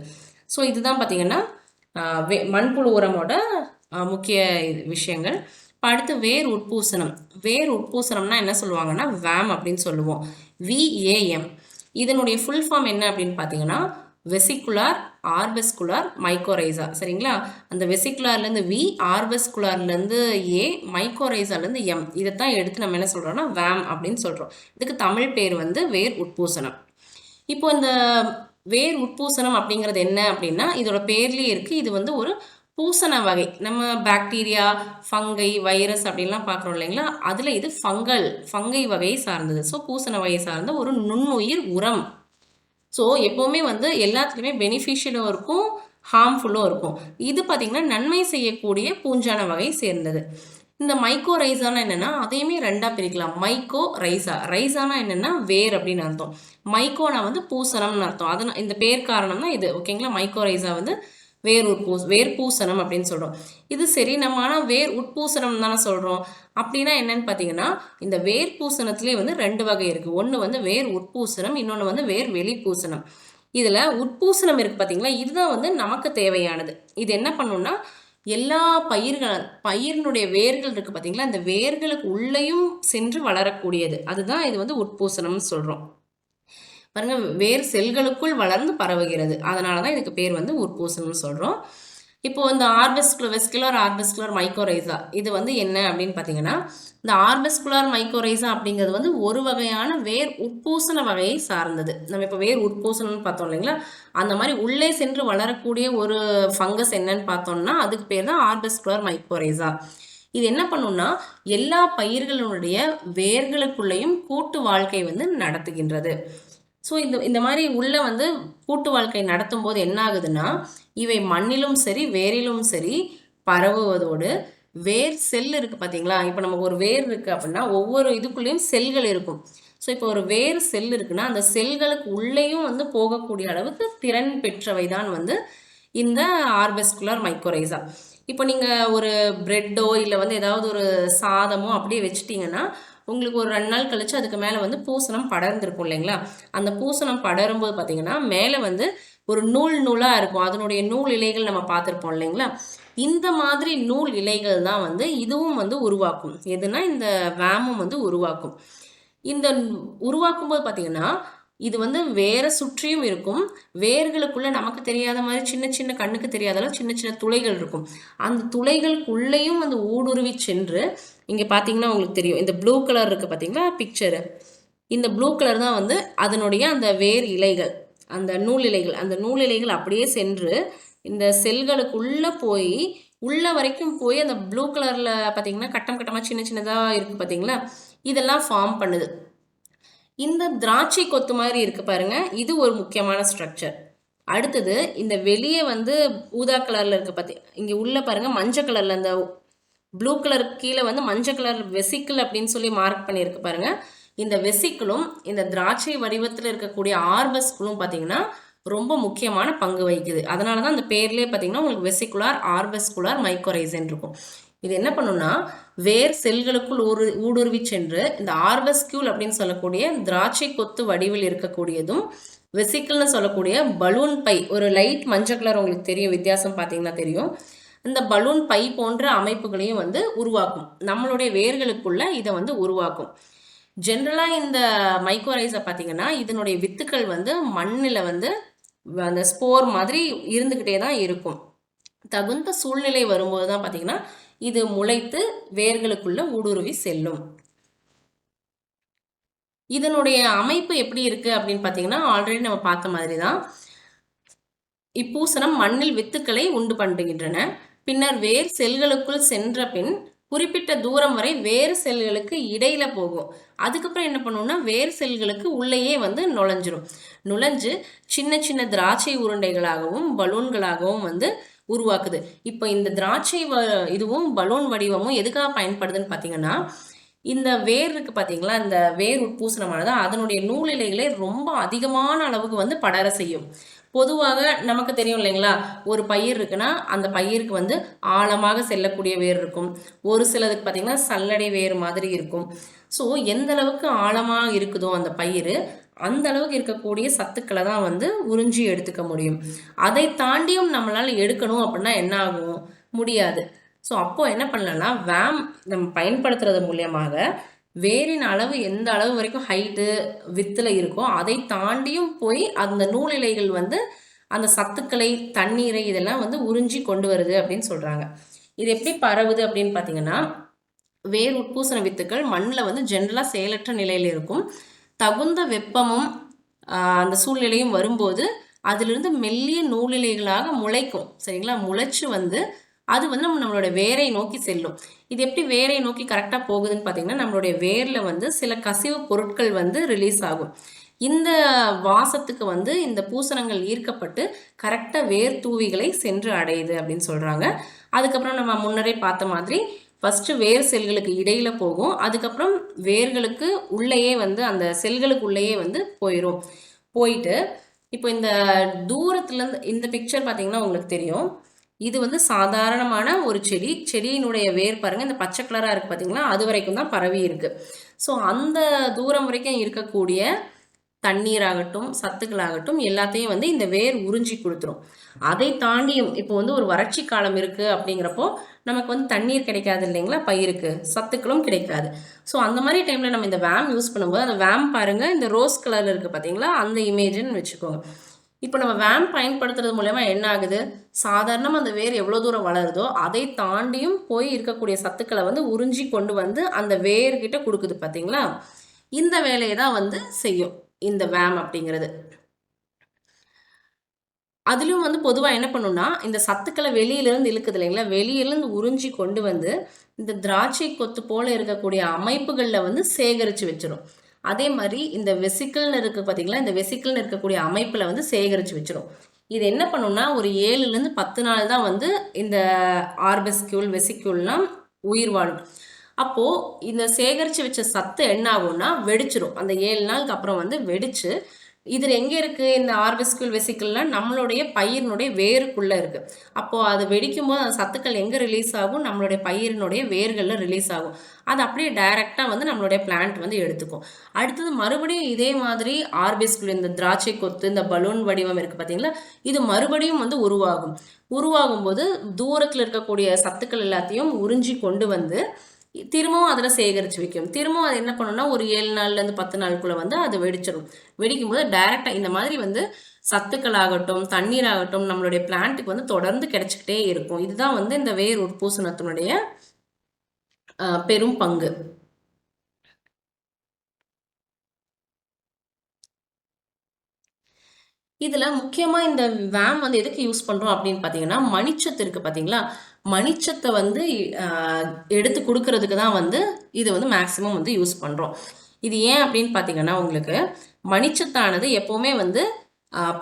ஸோ இதுதான் பார்த்தீங்கன்னா மண்புழு உரமோட முக்கிய விஷயங்கள். அடுத்து வேர் உட்பூசனம். வேர் உட்பூசனம்னா என்ன சொல்லுவாங்கன்னா வேம் அப்படின்னு சொல்லுவோம். VAM. இதனுடைய ஃபுல் ஃபார்ம் என்ன அப்படின்னு பார்த்தீங்கன்னா வெசிகுலார் ஆர்பெஸ்குலார் மைக்கோரைசா. சரிங்களா? அந்த வெசிகுலார்லேருந்து V, ஆர்பெஸ்குலார்லேருந்து A, மைக்கோரைசாலேருந்து M. இதைத்தான் எடுத்து நம்ம என்ன சொல்கிறோம்னா வேம் அப்படின்னு சொல்கிறோம். இதுக்கு தமிழ் பேர் வந்து வேர் உட்பூசனம். இப்போ இந்த வேர் உட்பூசனம் அப்படிங்கிறது என்ன அப்படின்னா இதோட பேர்லேயே இருக்குது. இது வந்து ஒரு பூசண வகை. நம்ம பாக்டீரியா, ஃபங்கை, வைரஸ் அப்படின்லாம் பார்க்குறோம் இல்லைங்களா? அதில் இது ஃபங்கை வகையை சார்ந்தது. ஸோ பூசண வகையை சார்ந்த ஒரு நுண்ணுயிர் உரம். ஸோ எப்போவுமே வந்து எல்லாத்துலேயுமே பெனிஃபிஷியலும் இருக்கும், ஹார்ம்ஃபுல்லும் இருக்கும். இது பார்த்திங்கன்னா நன்மை செய்யக்கூடிய பூஞ்சான வகை சேர்ந்தது. இந்த மைக்கோ ரைசானா என்னென்னா அதையுமே ரெண்டாக பிரிக்கலாம். மைக்கோ ரைசா. ரைசானா என்னென்னா வேர் அப்படின்னு அர்த்தம். மைக்கோனா வந்து பூசணம்னு அர்த்தம். அதனால் இந்த பேர் காரணம் தான் இது. ஓகேங்களா? மைக்கோ ரைசா வந்து வேர் பூசணம் அப்படின்னு சொல்கிறோம். இது சரி, நம்ம ஆனால் வேர் உட்பூசணம் தானே சொல்கிறோம். அப்படின்னா என்னன்னு பார்த்தீங்கன்னா இந்த வேர் பூசணத்துலேயே வந்து 2 வகை இருக்குது. ஒன்று வந்து வேர் உட்பூசணம், இன்னொன்று வந்து வேர் வெளிப்பூசணம். இதில் உட்பூசணம் இருக்குது பார்த்தீங்களா, இதுதான் வந்து நமக்கு தேவையானது. இது என்ன பண்ணுன்னா எல்லா பயிரினுடைய வேர்கள் இருக்குது பார்த்தீங்களா, இந்த வேர்களுக்கு உள்ளேயும் சென்று வளரக்கூடியது. அதுதான் இது வந்து உட்பூசணம்னு சொல்கிறோம். பாருங்க, வேர் செல்களுக்குள் வளர்ந்து பரவுகிறது. அதனால தான் இதுக்கு பேர் வந்து உட்பூசணம்னு சொல்கிறோம். இப்போ இந்த வெஸ்குலர் ஆர்பெஸ்குலர் மைக்கோரைசா இது வந்து என்ன அப்படின்னு பார்த்தீங்கன்னா இந்த ஆர்பெஸ்குலர் மைக்கோரைசா அப்படிங்கிறது வந்து ஒரு வகையான வேர் உட்பூசண வகையை சார்ந்தது. நம்ம இப்போ வேர் உட்பூசணம்னு பார்த்தோம் இல்லைங்களா, அந்த மாதிரி உள்ளே சென்று வளரக்கூடிய ஒரு ஃபங்கஸ் என்னன்னு பார்த்தோம்னா அதுக்கு பேர் தான் ஆர்பெஸ்குலர் மைக்கோரைசா. இது என்ன பண்ணுன்னா எல்லா பயிர்களுடைய வேர்களுக்குள்ளேயும் கூட்டு வாழ்க்கை வந்து நடத்துகின்றது. ஸோ இந்த மாதிரி உள்ள வந்து கூட்டு வாழ்க்கை நடத்தும் போது என்ன ஆகுதுன்னா இவை மண்ணிலும் சரி வேரிலும் சரி பரவுவதோடு வேர் செல் இருக்குது பார்த்தீங்களா. இப்போ நமக்கு ஒரு வேர் இருக்குது அப்படின்னா ஒவ்வொரு இதுக்குள்ளேயும் செல்கள் இருக்கும். ஸோ இப்போ ஒரு வேர் செல் இருக்குன்னா அந்த செல்களுக்கு உள்ளேயும் வந்து போகக்கூடிய அளவுக்கு திறன் பெற்றவை தான் வந்து இந்த ஆர்பெஸ்குலர் மைக்கோரைசா. இப்போ நீங்கள் ஒரு பிரெட்டோ இல்லை வந்து ஏதாவது ஒரு சாதமோ அப்படியே வச்சுட்டிங்கன்னா உங்களுக்கு ஒரு 2 நாள் கழிச்சு அதுக்கு மேலே வந்து பூசணம் படர்ந்துருக்கும் இல்லைங்களா. அந்த பூசணம் படரும்போது பார்த்தீங்கன்னா மேலே வந்து ஒரு நூலாக இருக்கும். அதனுடைய நூல் இலைகள் நம்ம பார்த்துருப்போம் இல்லைங்களா. இந்த மாதிரி நூல் இலைகள் தான் வந்து இதுவும் வந்து உருவாக்கும். எதுனா இந்த வேமும் வந்து உருவாக்கும். இந்த உருவாக்கும் போது பார்த்தீங்கன்னா இது வந்து வேற சுற்றியும் இருக்கும். வேர்களுக்குள்ள நமக்கு தெரியாத மாதிரி சின்ன சின்ன கண்ணுக்கு தெரியாத அளவு சின்ன சின்ன துளைகள் இருக்கும். அந்த துளைகளுக்குள்ளேயும் வந்து ஊடுருவி சென்று இங்கே பார்த்தீங்கன்னா உங்களுக்கு தெரியும் இந்த ப்ளூ கலர் இருக்குது பார்த்தீங்களா பிக்சரு. இந்த ப்ளூ கலர் தான் வந்து அதனுடைய அந்த வேர் இலைகள், அந்த நூல் இலைகள் அப்படியே சென்று இந்த செல்களுக்குள்ளே போய் உள்ள வரைக்கும் போய் அந்த ப்ளூ கலரில் பார்த்தீங்கன்னா கட்டம் கட்டமாக சின்ன சின்னதாக இருக்குது பார்த்தீங்களா, இதெல்லாம் ஃபார்ம் பண்ணுது. இந்த திராட்சை கொத்து மாதிரி இருக்குது பாருங்க, இது ஒரு முக்கியமான ஸ்ட்ரக்சர். அடுத்தது இந்த வெளியே வந்து ஊதா கலரில் இருக்குது இங்கே உள்ள பாருங்கள் மஞ்சள் கலரில் அந்த ப்ளூ கலர் கீழே வந்து மஞ்சள் கலர் வெசிக்கிள் அப்படின்னு சொல்லி மார்க் பண்ணியிருக்கு பாருங்கள். இந்த வெசிக்கிளும் இந்த திராட்சை வடிவத்தில் இருக்கக்கூடிய ஆர்பஸ்குலும் பார்த்தீங்கன்னா ரொம்ப முக்கியமான பங்கு வகிக்குது. அதனால தான் அந்த பேர்லேயே பார்த்தீங்கன்னா உங்களுக்கு வெசிகுலார் ஆர்பஸ்குலார் மைக்கோரைசன் இருக்கும். இது என்ன பண்ணுன்னா வேர் செல்களுக்குள் ஊடுருவி சென்று இந்த ஆர்பஸ்கியூல் அப்படின்னு சொல்லக்கூடிய திராட்சை கொத்து வடிவில் இருக்கக்கூடியதும் வெசிக்கிள்னு சொல்லக்கூடிய பலூன் பை, ஒரு லைட் மஞ்சள் கலர் உங்களுக்கு தெரியும், வித்தியாசம் பார்த்தீங்கன்னா தெரியும். இந்த பலூன் பை போன்ற அமைப்புகளையும் வந்து உருவாக்கும். நம்மளுடைய வேர்களுக்குள்ள இதை வந்து உருவாக்கும். ஜென்ரலாக இந்த மைக்கோரைஸை பார்த்தீங்கன்னா இதனுடைய வித்துக்கள் வந்து மண்ணில் வந்து அந்த ஸ்போர் மாதிரி இருந்துக்கிட்டே தான் இருக்கும். தகுந்த சூழ்நிலை வரும்போது தான் பார்த்தீங்கன்னா இது முளைத்து வேர்களுக்குள்ள ஊடுருவி செல்லும். இதனுடைய அமைப்பு எப்படி இருக்கு அப்படின்னு பார்த்தீங்கன்னா ஆல்ரெடி நம்ம பார்த்த மாதிரி தான். இப்பூசணம் மண்ணில் வித்துக்களை உண்டு பண்ணுகின்றன. பின்னர் வேர் செல்களுக்குள் சென்ற பின் குறிப்பிட்ட தூரம் வரை வேறு செல்களுக்கு இடையில போகும். அதுக்கப்புறம் என்ன பண்ணுவோம்னா வேறு செல்களுக்கு உள்ளேயே வந்து நுழைஞ்சு சின்ன சின்ன திராட்சை உருண்டைகளாகவும் பலூன்களாகவும் வந்து உருவாக்குது. இப்போ இந்த திராட்சை இதுவும் பலூன் வடிவமும் எதுக்காக பயன்படுதுன்னு பார்த்தீங்கன்னா இந்த வேர் இருக்குது பார்த்தீங்களா, இந்த வேர் உட்பூசணமானது அதனுடைய நூலிலைகளே ரொம்ப அதிகமான அளவுக்கு வந்து படர செய்யும். பொதுவாக நமக்கு தெரியும் இல்லைங்களா, ஒரு பயிர் இருக்குன்னா அந்த பயிருக்கு வந்து ஆழமாக செல்லக்கூடிய வேர் இருக்கும். ஒரு சிலதுக்கு பார்த்தீங்கன்னா சல்லடை வேர் மாதிரி இருக்கும். ஸோ எந்த அளவுக்கு ஆழமாக இருக்குதோ அந்த பயிர், அந்த அளவுக்கு இருக்கக்கூடிய சத்துக்களை தான் வந்து உறிஞ்சி எடுத்துக்க முடியும். அதை தாண்டியும் நம்மளால் எடுக்கணும் அப்படின்னா என்ன ஆகும்? முடியாது. ஸோ அப்போ என்ன பண்ணலாம்னா, வேம் நம்ம பயன்படுத்துறது மூலியமாக வேரின் அளவு எந்த அளவு வரைக்கும் ஹைட்டு வித்தில் இருக்கோ அதை தாண்டியும் போய் அந்த நூலிலைகள் வந்து அந்த சத்துக்களை, தண்ணீரை இதெல்லாம் வந்து உறிஞ்சி கொண்டு வருது அப்படின்னு சொல்கிறாங்க. இது எப்படி பரவுது அப்படின்னு பார்த்தீங்கன்னா, வேர் உட்பூசண வித்துக்கள் மண்ணில் வந்து ஜென்ரலாக செயலற்ற நிலையில் இருக்கும். தகுந்த வெப்பமும் அந்த சூழ்நிலையும் வரும்போது அதிலிருந்து மெல்லிய நூலிலைகளாக முளைக்கும். சரிங்களா? முளைச்சு வந்து அது வந்து நம்மளோட வேரை நோக்கி செல்லும். இது எப்படி வேரை நோக்கி கரெக்டாக போகுதுன்னு பார்த்தீங்கன்னா, நம்மளுடைய வேரில் வந்து சில கசிவு பொருட்கள் வந்து ரிலீஸ் ஆகும். இந்த வாசத்துக்கு வந்து இந்த பூசணங்கள் ஈர்க்கப்பட்டு கரெக்டாக வேர் தூவிகளை சென்று அடையுது அப்படின்னு சொல்கிறாங்க. அதுக்கப்புறம் நம்ம முன்னரே பார்த்த மாதிரி ஃபஸ்ட்டு வேர் செல்களுக்கு இடையில் போகும். அதுக்கப்புறம் வேர்களுக்கு உள்ளேயே வந்து அந்த செல்களுக்கு உள்ளேயே வந்து போயிடும். போயிட்டு இப்போ இந்த தூரத்துலேருந்து இந்த பிக்சர் பார்த்தீங்கன்னா உங்களுக்கு தெரியும். இது வந்து சாதாரணமான ஒரு செடி. செடியினுடைய வேர் பாருங்கள், இந்த பச்சை கலராக இருக்குது பார்த்தீங்களா, அது வரைக்கும் தான் பரவி இருக்குது. ஸோ அந்த தூரம் வரைக்கும் இருக்கக்கூடிய தண்ணீராகட்டும் சத்துக்களாகட்டும் எல்லாத்தையும் வந்து இந்த வேர் உறிஞ்சி கொடுத்துரும். அதை தாண்டியும் இப்போ வந்து ஒரு வறட்சி காலம் இருக்குது அப்படிங்கிறப்போ நமக்கு வந்து தண்ணீர் கிடைக்காது இல்லைங்களா, பயிருக்கு சத்துக்களும் கிடைக்காது. ஸோ அந்த மாதிரி டைமில் நம்ம இந்த வேம் யூஸ் பண்ணும்போது, அந்த வேம் பாருங்கள் இந்த ரோஸ் கலரில் இருக்குது பார்த்தீங்களா, அந்த இமேஜ்னு வச்சுக்கோங்க. இப்போ நம்ம வேம் பயன்படுத்துறது மூலமா என்ன ஆகுது, சாதாரணமாக அந்த வேர் எவ்வளோ தூரம் வளருதோ அதை தாண்டியும் போய் இருக்கக்கூடிய சத்துக்களை வந்து உறிஞ்சி கொண்டு வந்து அந்த வேர்கிட்ட கொடுக்குது பார்த்தீங்களா. இந்த வேலையை தான் வந்து செய்யும் இந்த வேம் அப்படிங்கிறது. அதிலும் வந்து பொதுவாக என்ன பண்ணுன்னா, இந்த சத்துக்களை வெளியிலேருந்து இழுக்குது இல்லைங்களா, வெளியிலேருந்து உறிஞ்சி கொண்டு வந்து இந்த திராட்சை கொத்து போல இருக்கக்கூடிய அமைப்புகளில் வந்து சேகரித்து வச்சிடும். அதே மாதிரி இந்த வெசிக்கிள்னு இருக்குது பார்த்தீங்களா, இந்த வெசிக்கிள்னு இருக்கக்கூடிய அமைப்பில் வந்து சேகரித்து வச்சிடும். இது என்ன பண்ணுன்னா, ஒரு 7லேருந்து 10 நாள் தான் வந்து இந்த ஆர்பெஸ்கியூல் வெசிக்யூல்லாம் உயிர் வாழும். அப்போது இந்த சேகரித்து வச்ச சத்து என்ன ஆகும்னா வெடிச்சிடும். அந்த 7 நாளுக்கு அப்புறம் வந்து வெடிச்சு, இதில் எங்கே இருக்குது இந்த ஆர்பெஸ்கியூல் வெசிக்கிள்லாம் நம்மளுடைய பயிரினுடைய வேருக்குள்ளே இருக்குது. அப்போது அது வெடிக்கும் போது அந்த சத்துக்கள் எங்கே ரிலீஸ் ஆகும், நம்மளுடைய பயிரினுடைய வேர்களில் ரிலீஸ் ஆகும். அது அப்படியே டைரெக்டாக வந்து நம்மளுடைய பிளான்ட் வந்து எடுத்துக்கும். அடுத்தது மறுபடியும் இதே மாதிரி ஆர்பெஸ்கியூல் இந்த திராட்சை கொத்து இந்த பலூன் வடிவம் இருக்குது பார்த்தீங்களா, இது மறுபடியும் வந்து உருவாகும் போது தூரத்தில் இருக்கக்கூடிய சத்துக்கள் எல்லாத்தையும் உறிஞ்சி கொண்டு வந்து திரும்பவும் அதில் சேகரித்து வைக்கும். திரும்பவும் அது என்ன பண்ணுன்னா, ஒரு 7 நாள்லேருந்து 10 நாளுக்குள்ளே வந்து அது வெடிச்சிடும். வெடிக்கும் போது டைரெக்டாக இந்த மாதிரி வந்து சத்துக்களாகட்டும் தண்ணீராகட்டும் நம்மளுடைய பிளான்ட்டுக்கு வந்து தொடர்ந்து கிடைச்சிக்கிட்டே இருக்கும். இதுதான் வந்து இந்த வேர் உட்பூசணத்தினுடைய பெரும் பங்கு. இதில் முக்கியமாக இந்த வேம் வந்து எதுக்கு யூஸ் பண்ணுறோம் அப்படின்னு பார்த்தீங்கன்னா, மணிச்சத்து இருக்குது பார்த்தீங்களா, மணிச்சத்தை வந்து எடுத்து கொடுக்கறதுக்கு தான் வந்து இது வந்து மேக்ஸிமம் வந்து யூஸ் பண்ணுறோம். இது ஏன் அப்படின்னு பார்த்தீங்கன்னா, உங்களுக்கு மணிச்சத்தானது எப்போவுமே வந்து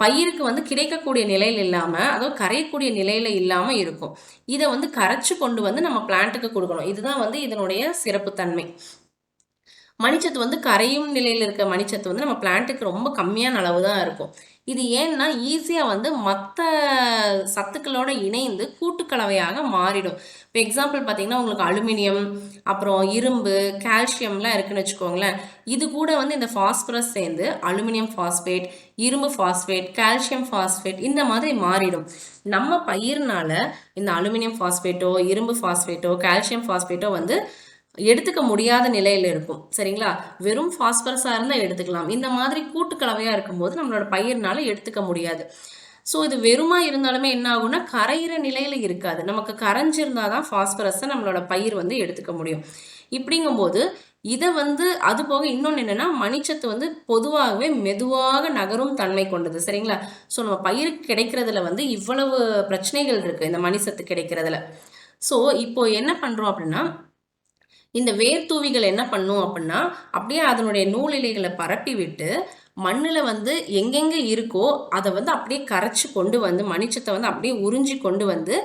பயிருக்கு வந்து கிடைக்கக்கூடிய நிலையில் இல்லாமல், அதாவது கரையக்கூடிய நிலையில் இல்லாமல் இருக்கும். இதை வந்து கரைச்சி கொண்டு வந்து நம்ம பிளான்ட்டுக்கு கொடுக்கணும். இதுதான் வந்து இதனுடைய சிறப்புத்தன்மை. மணிச்சத்து வந்து கரையும் நிலையில் இருக்க மணிச்சத்து வந்து நம்ம பிளான்ட்டுக்கு ரொம்ப கம்மியான அளவு தான் இருக்கும். இது ஏன்னா ஈஸியாக வந்து மற்ற சத்துக்களோட இணைந்து கூட்டுக்கலவையாக மாறிடும். இப்போ எக்ஸாம்பிள் பார்த்தீங்கன்னா, உங்களுக்கு அலுமினியம், அப்புறம் இரும்பு, கால்சியம்லாம் இருக்குன்னு வச்சுக்கோங்களேன். இது கூட வந்து இந்த ஃபாஸ்பரஸ் சேர்ந்து அலுமினியம் ஃபாஸ்பேட், இரும்பு ஃபாஸ்பேட், கால்சியம் ஃபாஸ்பேட் இந்த மாதிரி மாறிடும். நம்ம பயிர்னால இந்த அலுமினியம் ஃபாஸ்பேட்டோ, இரும்பு ஃபாஸ்பேட்டோ, கால்சியம் ஃபாஸ்பேட்டோ வந்து எடுத்துக்க முடியாத நிலையில் இருக்கும். சரிங்களா? வெறும் ஃபாஸ்பரஸாக இருந்தால் எடுத்துக்கலாம். இந்த மாதிரி கூட்டுக்கலவையாக இருக்கும்போது நம்மளோட பயிர்னால எடுத்துக்க முடியாது. ஸோ இது வெறுமா இருந்தாலுமே என்ன ஆகும்னா, கரையிற நிலையில் இருக்காது. நமக்கு கரைஞ்சிருந்தால் தான் ஃபாஸ்பரஸை நம்மளோட பயிர் வந்து எடுத்துக்க முடியும். இப்படிங்கும்போது இதை வந்து அது போக இன்னொன்று என்னென்னா, மணிச்சத்து வந்து பொதுவாகவே மெதுவாக நகரும் தன்மை கொண்டது. சரிங்களா? ஸோ நம்ம பயிருக்கு கிடைக்கிறதுல வந்து இவ்வளவு பிரச்சனைகள் இருக்குது இந்த மணிச்சத்து கிடைக்கிறதுல. ஸோ இப்போ என்ன பண்ணுறோம் அப்படின்னா, இந்த வேர் தூவிகள் என்ன பண்ணும் அப்படின்னா, அப்படியே அதனுடைய நூலிலைகளை பரப்பி விட்டு மண்ணில் வந்து எங்கெங்கே இருக்கோ அதை வந்து அப்படியே கரைச்சி கொண்டு வந்து மணிச்சத்தை வந்து அப்படியே உறிஞ்சி கொண்டு வந்து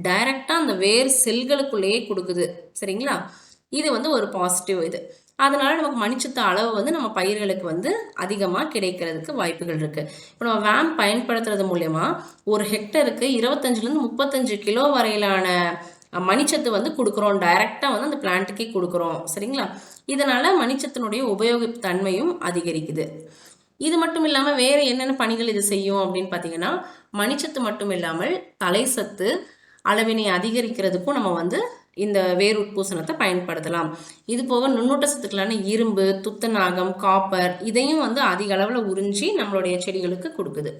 டைரெக்டாக அந்த வேர் செல்களுக்குள்ளேயே கொடுக்குது. சரிங்களா? இது வந்து ஒரு பாசிட்டிவ் இது. அதனால நமக்கு மணிச்சத்து அளவு வந்து நம்ம பயிர்களுக்கு வந்து அதிகமாக கிடைக்கிறதுக்கு வாய்ப்புகள் இருக்குது. இப்போ நம்ம வேம் பயன்படுத்துறது மூலயமா ஒரு ஹெக்டருக்கு 25லேருந்து 35 கிலோ வரையிலான மணிச்சத்து வந்து கொடுக்குறோம். டைரெக்டாக வந்து அந்த பிளான்ட்டுக்கே கொடுக்குறோம். சரிங்களா? இதனால் மணிச்சத்தினுடைய உபயோகத்தன்மையும் தன்மையும் அதிகரிக்குது. இது மட்டும் இல்லாமல் வேறு என்னென்ன பணிகள் இது செய்யும் அப்படின்னு பார்த்தீங்கன்னா, மணிச்சத்து மட்டும் இல்லாமல் தலை சத்து அளவினை அதிகரிக்கிறதுக்கும் நம்ம வந்து இந்த வேர் உட்பூசணத்தை பயன்படுத்தலாம். இது போக நுண்ணூட்ட சத்துக்களான இரும்பு, துத்தநாகம், காப்பர் இதையும் வந்து அதிக அளவில் உறிஞ்சி நம்மளுடைய செடிகளுக்கு கொடுக்குது.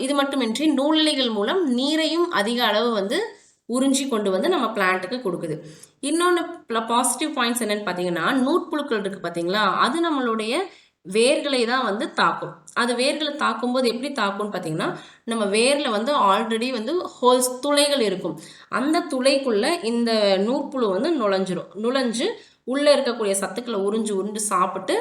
இது மட்டுமின்றி நூலிழைகள் மூலம் நீரையும் அதிக அளவு வந்து உறிஞ்சி கொண்டு வந்து நம்ம பிளான்ட்டுக்கு கொடுக்குது. இன்னொன்று பாசிட்டிவ் பாயிண்ட்ஸ் என்னன்னு பார்த்தீங்கன்னா, நூற்புழுக்கள் இருக்குது பார்த்தீங்களா, அது நம்மளுடைய வேர்களை தான் வந்து தாக்கும். அது வேர்களை தாக்கும்போது எப்படி தாக்கும்னு பார்த்தீங்கன்னா, நம்ம வேரில் வந்து ஆல்ரெடி வந்து ஹோல்ஸ் துளைகள் இருக்கும். அந்த துளைக்குள்ளே இந்த நூற்புழு வந்து நுழைஞ்சு உள்ளே இருக்கக்கூடிய சத்துக்களை உறிஞ்சு சாப்பிட்டு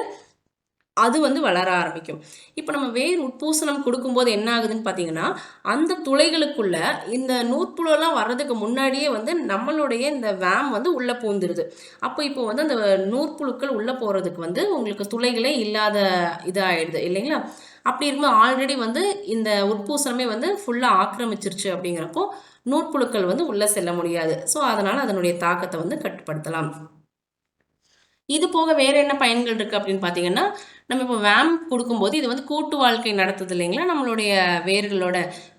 அது வந்து வளர ஆரம்பிக்கும். இப்போ நம்ம வேர் உட்பூசணம் கொடுக்கும்போது என்ன ஆகுதுன்னு பார்த்தீங்கன்னா, அந்த துளைகளுக்குள்ள இந்த நூற்புழுலாம் வர்றதுக்கு முன்னாடியே வந்து நம்மளுடைய இந்த வேம் வந்து உள்ளே பூந்துருது. அப்போ இப்போ வந்து அந்த நூற்புழுக்கள் உள்ளே போகிறதுக்கு வந்து உங்களுக்கு துளைகளே இல்லாத இதாகிடுது இல்லைங்களா? அப்படி இருக்கும்போது ஆல்ரெடி வந்து இந்த உட்பூசணமே வந்து ஃபுல்லாக ஆக்கிரமிச்சிருச்சு. அப்படிங்கிறப்போ நூற்புழுக்கள் வந்து உள்ளே செல்ல முடியாது. ஸோ அதனால் அதனுடைய தாக்கத்தை வந்து கட்டுப்படுத்தலாம். இது போக வேறு என்ன பயன்கள் இருக்குது அப்படின்னு பார்த்தீங்கன்னா, நம்ம இப்போ வேம் கொடுக்கும்போது இது வந்து கூட்டு வாழ்க்கை நடத்துது இல்லைங்களா நம்மளுடைய வேர்களோட.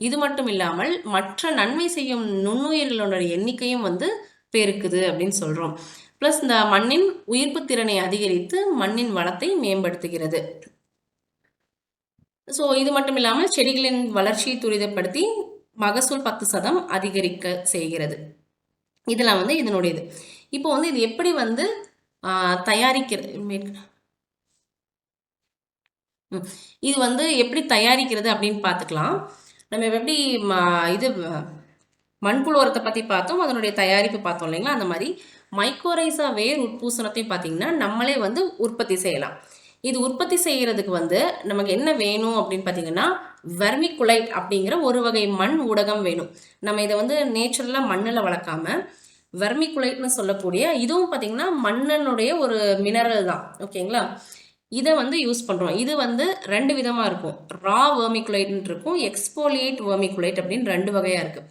இது மட்டும் இல்லாமல் மற்ற நன்மை செய்யும் நுண்ணுயிர்களோட எண்ணிக்கையும் வந்து பெருக்குது அப்படின்னு சொல்கிறோம். ப்ளஸ் இந்த மண்ணின் உயிர்ப்பு திறனை அதிகரித்து மண்ணின் வளத்தை மேம்படுத்துகிறது. ஸோ இது மட்டும் இல்லாமல் செடிகளின் வளர்ச்சியை துரிதப்படுத்தி மகசூல் 10% அதிகரிக்க செய்கிறது. இதெல்லாம் வந்து இதனுடையது. இப்போ வந்து இது எப்படி வந்து இது வந்து எப்படி தயாரிக்கிறது அப்படின்னு பார்த்துக்கலாம். நம்ம எப்படி இது மண்புழு உரத்தை பற்றி பார்த்தோம், அதனுடைய தயாரிப்பு பார்த்தோம் இல்லைங்களா? அந்த மாதிரி மைக்கோரைசா வேர் உட்பூசணத்தையும் பார்த்தீங்கன்னா நம்மளே வந்து உற்பத்தி செய்யலாம். இது உற்பத்தி செய்கிறதுக்கு வந்து நமக்கு என்ன வேணும் அப்படின்னு பார்த்தீங்கன்னா, வெர்மிகுலைட் அப்படிங்கிற ஒரு வகை மண் ஊடகம் வேணும். நம்ம இதை வந்து நேச்சுரலாக மண்ணில் வளர்க்காம வெர்மிகுலைட்னு சொல்லக்கூடிய இதுவும் பார்த்தீங்கன்னா மண்ணனுடைய ஒரு மினரல் தான். ஓகேங்களா? இதை வந்து யூஸ் பண்ணுறோம். இது வந்து 2 விதமாக இருக்கும். ரா வெர்மிகுலைட்னு இருக்கும், எக்ஸ்போலியேட் வெர்மிகுலைட் அப்படின்னு 2 வகையாக இருக்குது.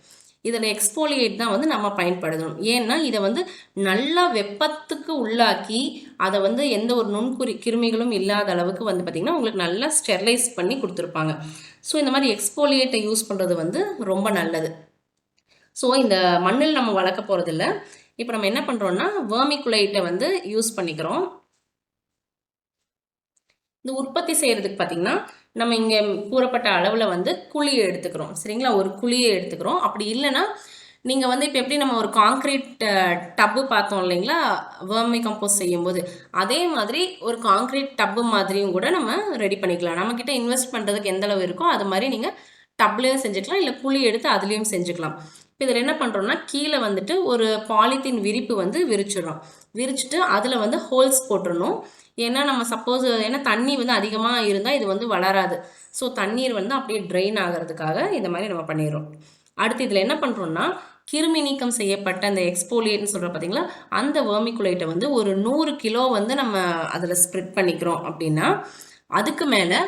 இதில் எக்ஸ்போலியேட் தான் வந்து நம்ம பயன்படுத்தணும். ஏன்னா இதை வந்து நல்லா வெப்பத்துக்கு உள்ளாக்கி அதை வந்து எந்த ஒரு கிருமிகளும் இல்லாத அளவுக்கு வந்து பார்த்திங்கன்னா உங்களுக்கு நல்லா ஸ்டெர்லைஸ் பண்ணி கொடுத்துருப்பாங்க. ஸோ இந்த மாதிரி எக்ஸ்போலியேட்டை யூஸ் பண்ணுறது வந்து ரொம்ப நல்லது. ஸோ இந்த மண்ணில் நம்ம வளர்க்க போகிறதில்ல. இப்போ நம்ம என்ன பண்ணுறோம்னா வெர்மிகுலைட்டை வந்து யூஸ் பண்ணிக்கிறோம். இந்த உற்பத்தி செய்கிறதுக்கு பார்த்திங்கன்னா நம்ம இங்கே கூறப்பட்ட அளவில் வந்து குழியை எடுத்துக்கிறோம். சரிங்களா? ஒரு குழியை எடுத்துக்கிறோம். அப்படி இல்லைன்னா நீங்கள் வந்து இப்போ எப்படி நம்ம ஒரு காங்க்ரீட் டப்பு பார்த்தோம் இல்லைங்களா வெர்மி கம்போஸ்ட் செய்யும்போது, அதே மாதிரி ஒரு காங்க்ரீட் டப்பு மாதிரியும் கூட நம்ம ரெடி பண்ணிக்கலாம். நம்மக்கிட்ட இன்வெஸ்ட் பண்ணுறதுக்கு எந்த அளவு இருக்கோ அது மாதிரி நீங்கள் டப்லேயும் செஞ்சுக்கலாம், இல்லை குழி எடுத்து அதுலேயும் செஞ்சுக்கலாம். இப்போ இதில் என்ன பண்ணுறோம்னா கீழே வந்துட்டு ஒரு பாலித்தீன் விரிப்பு வந்து விரிச்சிட்டு அதில் வந்து ஹோல்ஸ் போட்டுடணும். ஏன்னா நம்ம சப்போஸ் ஏன்னா தண்ணி வந்து அதிகமாக இருந்தால் இது வந்து வளராது. ஸோ தண்ணீர் வந்து அப்படியே ட்ரெயின் ஆகிறதுக்காக இந்த மாதிரி நம்ம பண்ணிடுறோம். அடுத்து இதில் என்ன பண்ணுறோம்னா கிருமி நீக்கம் செய்யப்பட்ட அந்த எக்ஸ்போலியேட்னு சொல்கிற பார்த்தீங்களா, அந்த வெர்மிகுலைட்டை வந்து ஒரு 100 கிலோ வந்து நம்ம அதில் ஸ்ப்ரெட் பண்ணிக்கிறோம். அப்படின்னா அதுக்கு மேலே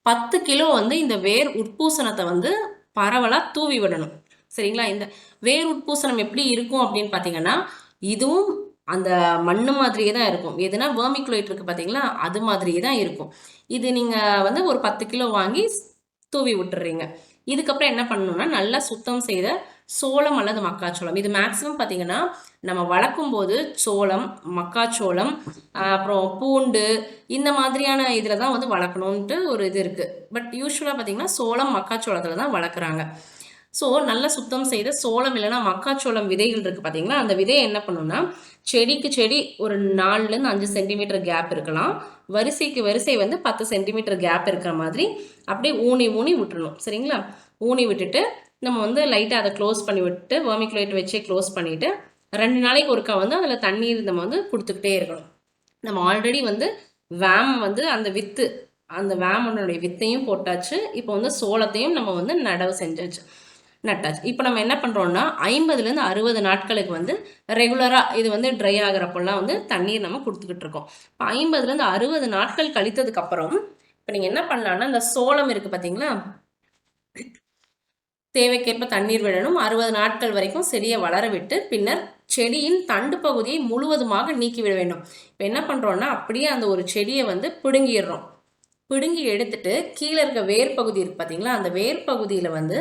10 கிலோ வந்து இந்த வேர் உட்பூசணத்தை வந்து பரவலாக தூவி விடணும். சரிங்களா? இந்த வேர் உட்பூசணம் எப்படி இருக்கும் அப்படின்னு பார்த்தீங்கன்னா இதுவும் அந்த மண்ணு மாதிரியே தான் இருக்கும். எதுனா வெர்மிகுலைட் இருக்குது பார்த்தீங்களா, அது மாதிரியே தான் இருக்கும். இது நீங்கள் வந்து ஒரு 10 கிலோ வாங்கி தூவி விட்டுறீங்க. இதுக்கப்புறம் என்ன பண்ணணும்னா நல்லா சுத்தம் செய்த சோளம் அல்லது மக்காச்சோளம், இது மேக்ஸிமம் பார்த்தீங்கன்னா நம்ம வளர்க்கும் போது சோளம், மக்காச்சோளம், அப்புறம் பூண்டு இந்த மாதிரியான இதில் தான் வந்து வளர்க்கணுன்ட்டு ஒரு இது இருக்குது. பட் யூஸ்வலாக பார்த்தீங்கன்னா சோளம், மக்காச்சோளத்தில் தான் வளர்க்குறாங்க. ஸோ நல்லா சுத்தம் செய்த சோளம் இல்லைன்னா மக்காச்சோளம் விதைகள் இருக்குது பார்த்தீங்களா, அந்த விதையை என்ன பண்ணணும்னா செடிக்கு செடி ஒரு 4லேருந்து 5 சென்டிமீட்டர் கேப் இருக்கலாம். வரிசைக்கு வரிசை வந்து 10 சென்டிமீட்டர் கேப் இருக்கிற மாதிரி அப்படியே ஊனி விட்டுறணும். சரிங்களா? ஊனி விட்டுட்டு நம்ம வந்து லைட்டாக அதை க்ளோஸ் பண்ணி விட்டு வெர்மிகுலைட் வச்சே க்ளோஸ் பண்ணிவிட்டு 2 நாளைக்கு ஒருக்கா வந்து அதில் தண்ணீர் நம்ம வந்து கொடுத்துக்கிட்டே இருக்கணும். நம்ம ஆல்ரெடி வந்து வேம் வந்து அந்த வேமனுடைய வித்தையும் போட்டாச்சு. இப்போ வந்து சோளத்தையும் நம்ம வந்து நடவு செஞ்சாச்சு. நட்டாச்சு. இப்போ நம்ம என்ன பண்ணுறோம்னா 50லேருந்து 60 நாட்களுக்கு வந்து ரெகுலராக இது வந்து ட்ரை ஆகிறப்பெல்லாம் வந்து தண்ணீர் நம்ம கொடுத்துக்கிட்டு இருக்கோம். இப்போ 50லேருந்து 60 நாட்கள் கழித்ததுக்கப்புறம் இப்போ நீங்கள் என்ன பண்ணலான்னா இந்த சோளம் இருக்குது பார்த்தீங்களா, தேவைக்கேற்ப தண்ணீர் விடணும். 60 நாட்கள் வரைக்கும் செடியை வளர விட்டு பின்னர் செடியின் தண்டு பகுதியை முழுவதுமாக நீக்கிவிட வேண்டும். இப்போ என்ன பண்ணுறோன்னா அப்படியே அந்த ஒரு செடியை வந்து பிடுங்கிடுறோம். பிடுங்கி எடுத்துட்டு கீழே இருக்க வேர் பகுதி இருக்குது பார்த்தீங்களா, அந்த வேர் பகுதியில் வந்து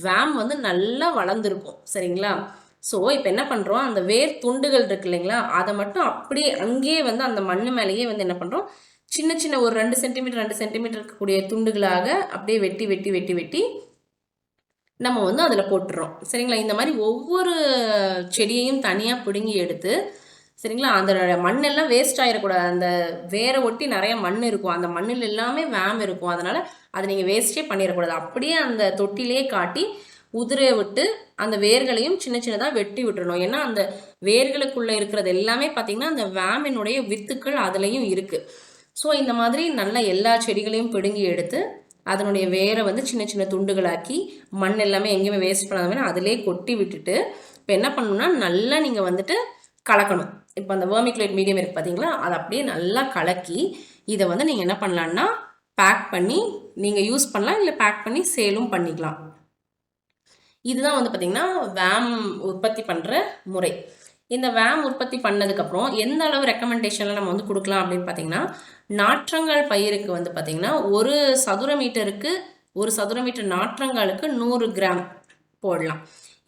வேம் வந்து நல்லா வளர்ந்துருக்கும். சரிங்களா? ஸோ இப்போ என்ன பண்ணுறோம், அந்த வேர் துண்டுகள் இருக்கு இல்லைங்களா, அதை மட்டும் அப்படியே அங்கேயே வந்து அந்த மண் மேலேயே வந்து என்ன பண்ணுறோம், சின்ன சின்ன ஒரு 2 சென்டிமீட்டர் 2 சென்டிமீட்டர் இருக்கக்கூடிய துண்டுகளாக அப்படியே வெட்டி வெட்டி வெட்டி வெட்டி நம்ம வந்து அதில் போட்டுறோம். சரிங்களா? இந்த மாதிரி ஒவ்வொரு செடியையும் தனியாக பிடுங்கி எடுத்து, சரிங்களா, அந்த மண்ணெல்லாம் வேஸ்ட் ஆகிடக்கூடாது. அந்த வேரை ஒட்டி நிறைய மண் இருக்கும், அந்த மண்ணில் எல்லாமே வேம் இருக்கும். அதனால் அதை நீங்கள் வேஸ்ட்டே பண்ணிடக்கூடாது. அப்படியே அந்த தொட்டிலே காட்டி உதிர விட்டு அந்த வேர்களையும் சின்ன சின்னதாக வெட்டி விட்டுறணும். ஏன்னா அந்த வேர்களுக்குள்ளே இருக்கிறது எல்லாமே பார்த்திங்கன்னா அந்த வேமினுடைய வித்துக்கள் அதுலேயும் இருக்குது. ஸோ இந்த மாதிரி நல்ல எல்லா செடிகளையும் பிடுங்கி எடுத்து அதனுடைய வேரை வந்து சின்ன சின்ன துண்டுகளாக்கி மண் எல்லாமே எங்கேயுமே வேஸ்ட் பண்ணாத மாதிரி அதிலே கொட்டி விட்டுட்டு இப்போ என்ன பண்ணணும்னா நல்லா நீங்கள் வந்துட்டு கலக்கணும். இப்போ அந்த வெர்மிகுலேட் மீடியம் இருக்குது பார்த்தீங்களா, அதை அப்படியே நல்லா கலக்கி இதை வந்து நீங்கள் என்ன பண்ணலான்னா பேக் பண்ணி நீங்கள் யூஸ் பண்ணலாம், இல்லை பேக் பண்ணி சேலும் பண்ணிக்கலாம். இதுதான் வந்து பார்த்திங்கன்னா வேம் உற்பத்தி பண்ணுற முறை. இந்த வேம் உற்பத்தி பண்ணதுக்கப்புறம் எந்த அளவு ரெக்கமெண்டேஷனில் நம்ம வந்து கொடுக்கலாம் அப்படின்னு பார்த்தீங்கன்னா, நாற்றங்கால் பயிருக்கு வந்து பார்த்திங்கன்னா ஒரு சதுர மீட்டர் நாற்றங்காலுக்கு 100 கிராம் போடலாம்.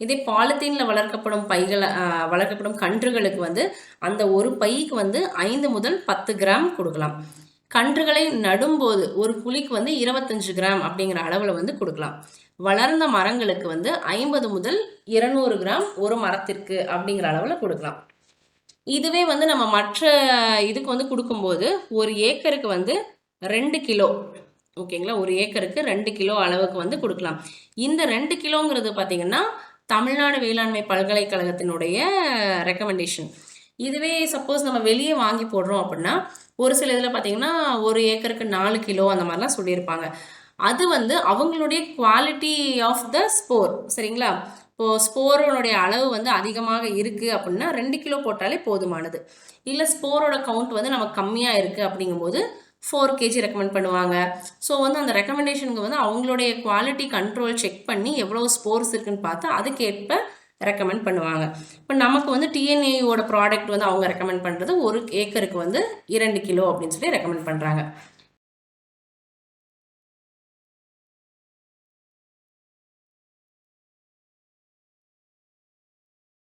இதே பாலித்தீனில் வளர்க்கப்படும் கன்றுகளுக்கு வந்து அந்த ஒரு பைக்கு வந்து 5 முதல் 10 கிராம் கொடுக்கலாம். கன்றுகளை நடும்போது ஒரு குழிக்கு வந்து 25 கிராம் அப்படிங்கிற அளவில் வந்து கொடுக்கலாம். வளர்ந்த மரங்களுக்கு வந்து 50 முதல் 200 கிராம் ஒரு மரத்திற்கு அப்படிங்கிற அளவில் கொடுக்கலாம். இதுவே வந்து நம்ம மற்ற இதுக்கு வந்து கொடுக்கும்போது ஒரு ஏக்கருக்கு வந்து 2 கிலோ, ஓகேங்களா, ஒரு ஏக்கருக்கு 2 கிலோ அளவுக்கு வந்து கொடுக்கலாம். இந்த 2 கிலோங்கிறது பார்த்திங்கன்னா தமிழ்நாடு வேளாண்மை பல்கலைக்கழகத்தினுடைய ரெக்கமெண்டேஷன். இதுவே சப்போஸ் நம்ம வெளியே வாங்கி போடுறோம் அப்படின்னா ஒரு சில இதில் பார்த்திங்கன்னா ஒரு ஏக்கருக்கு 4 கிலோ அந்த மாதிரிலாம் சொல்லியிருப்பாங்க. அது வந்து அவங்களுடைய குவாலிட்டி ஆஃப் த ஸ்போர். சரிங்களா? இப்போது ஸ்போரோடைய அளவு வந்து அதிகமாக இருக்குது அப்படின்னா 2 கிலோ போட்டாலே போதுமானது. இல்லை ஸ்போரோட கவுண்ட் வந்து நமக்கு கம்மியாக இருக்குது அப்படிங்கும்போது 4 கேஜி ரெக்கமெண்ட் பண்ணுவாங்க. ஸோ வந்து அந்த ரெக்கமெண்டேஷனுக்கு வந்து அவங்களுடைய குவாலிட்டி கண்ட்ரோல் செக் பண்ணி எவ்வளோ ஸ்போர்ஸ் இருக்குன்னு பார்த்து அதுக்கேற்ப ரெக்கமெண்ட் பண்ணுவாங்க. இப்போ நமக்கு வந்து டிஎன்ஏயோட ப்ராடக்ட் வந்து அவங்க ரெக்கமெண்ட் பண்ணுறது ஒரு ஏக்கருக்கு வந்து 2 கிலோ அப்படின்னு சொல்லி ரெக்கமெண்ட் பண்ணுறாங்க.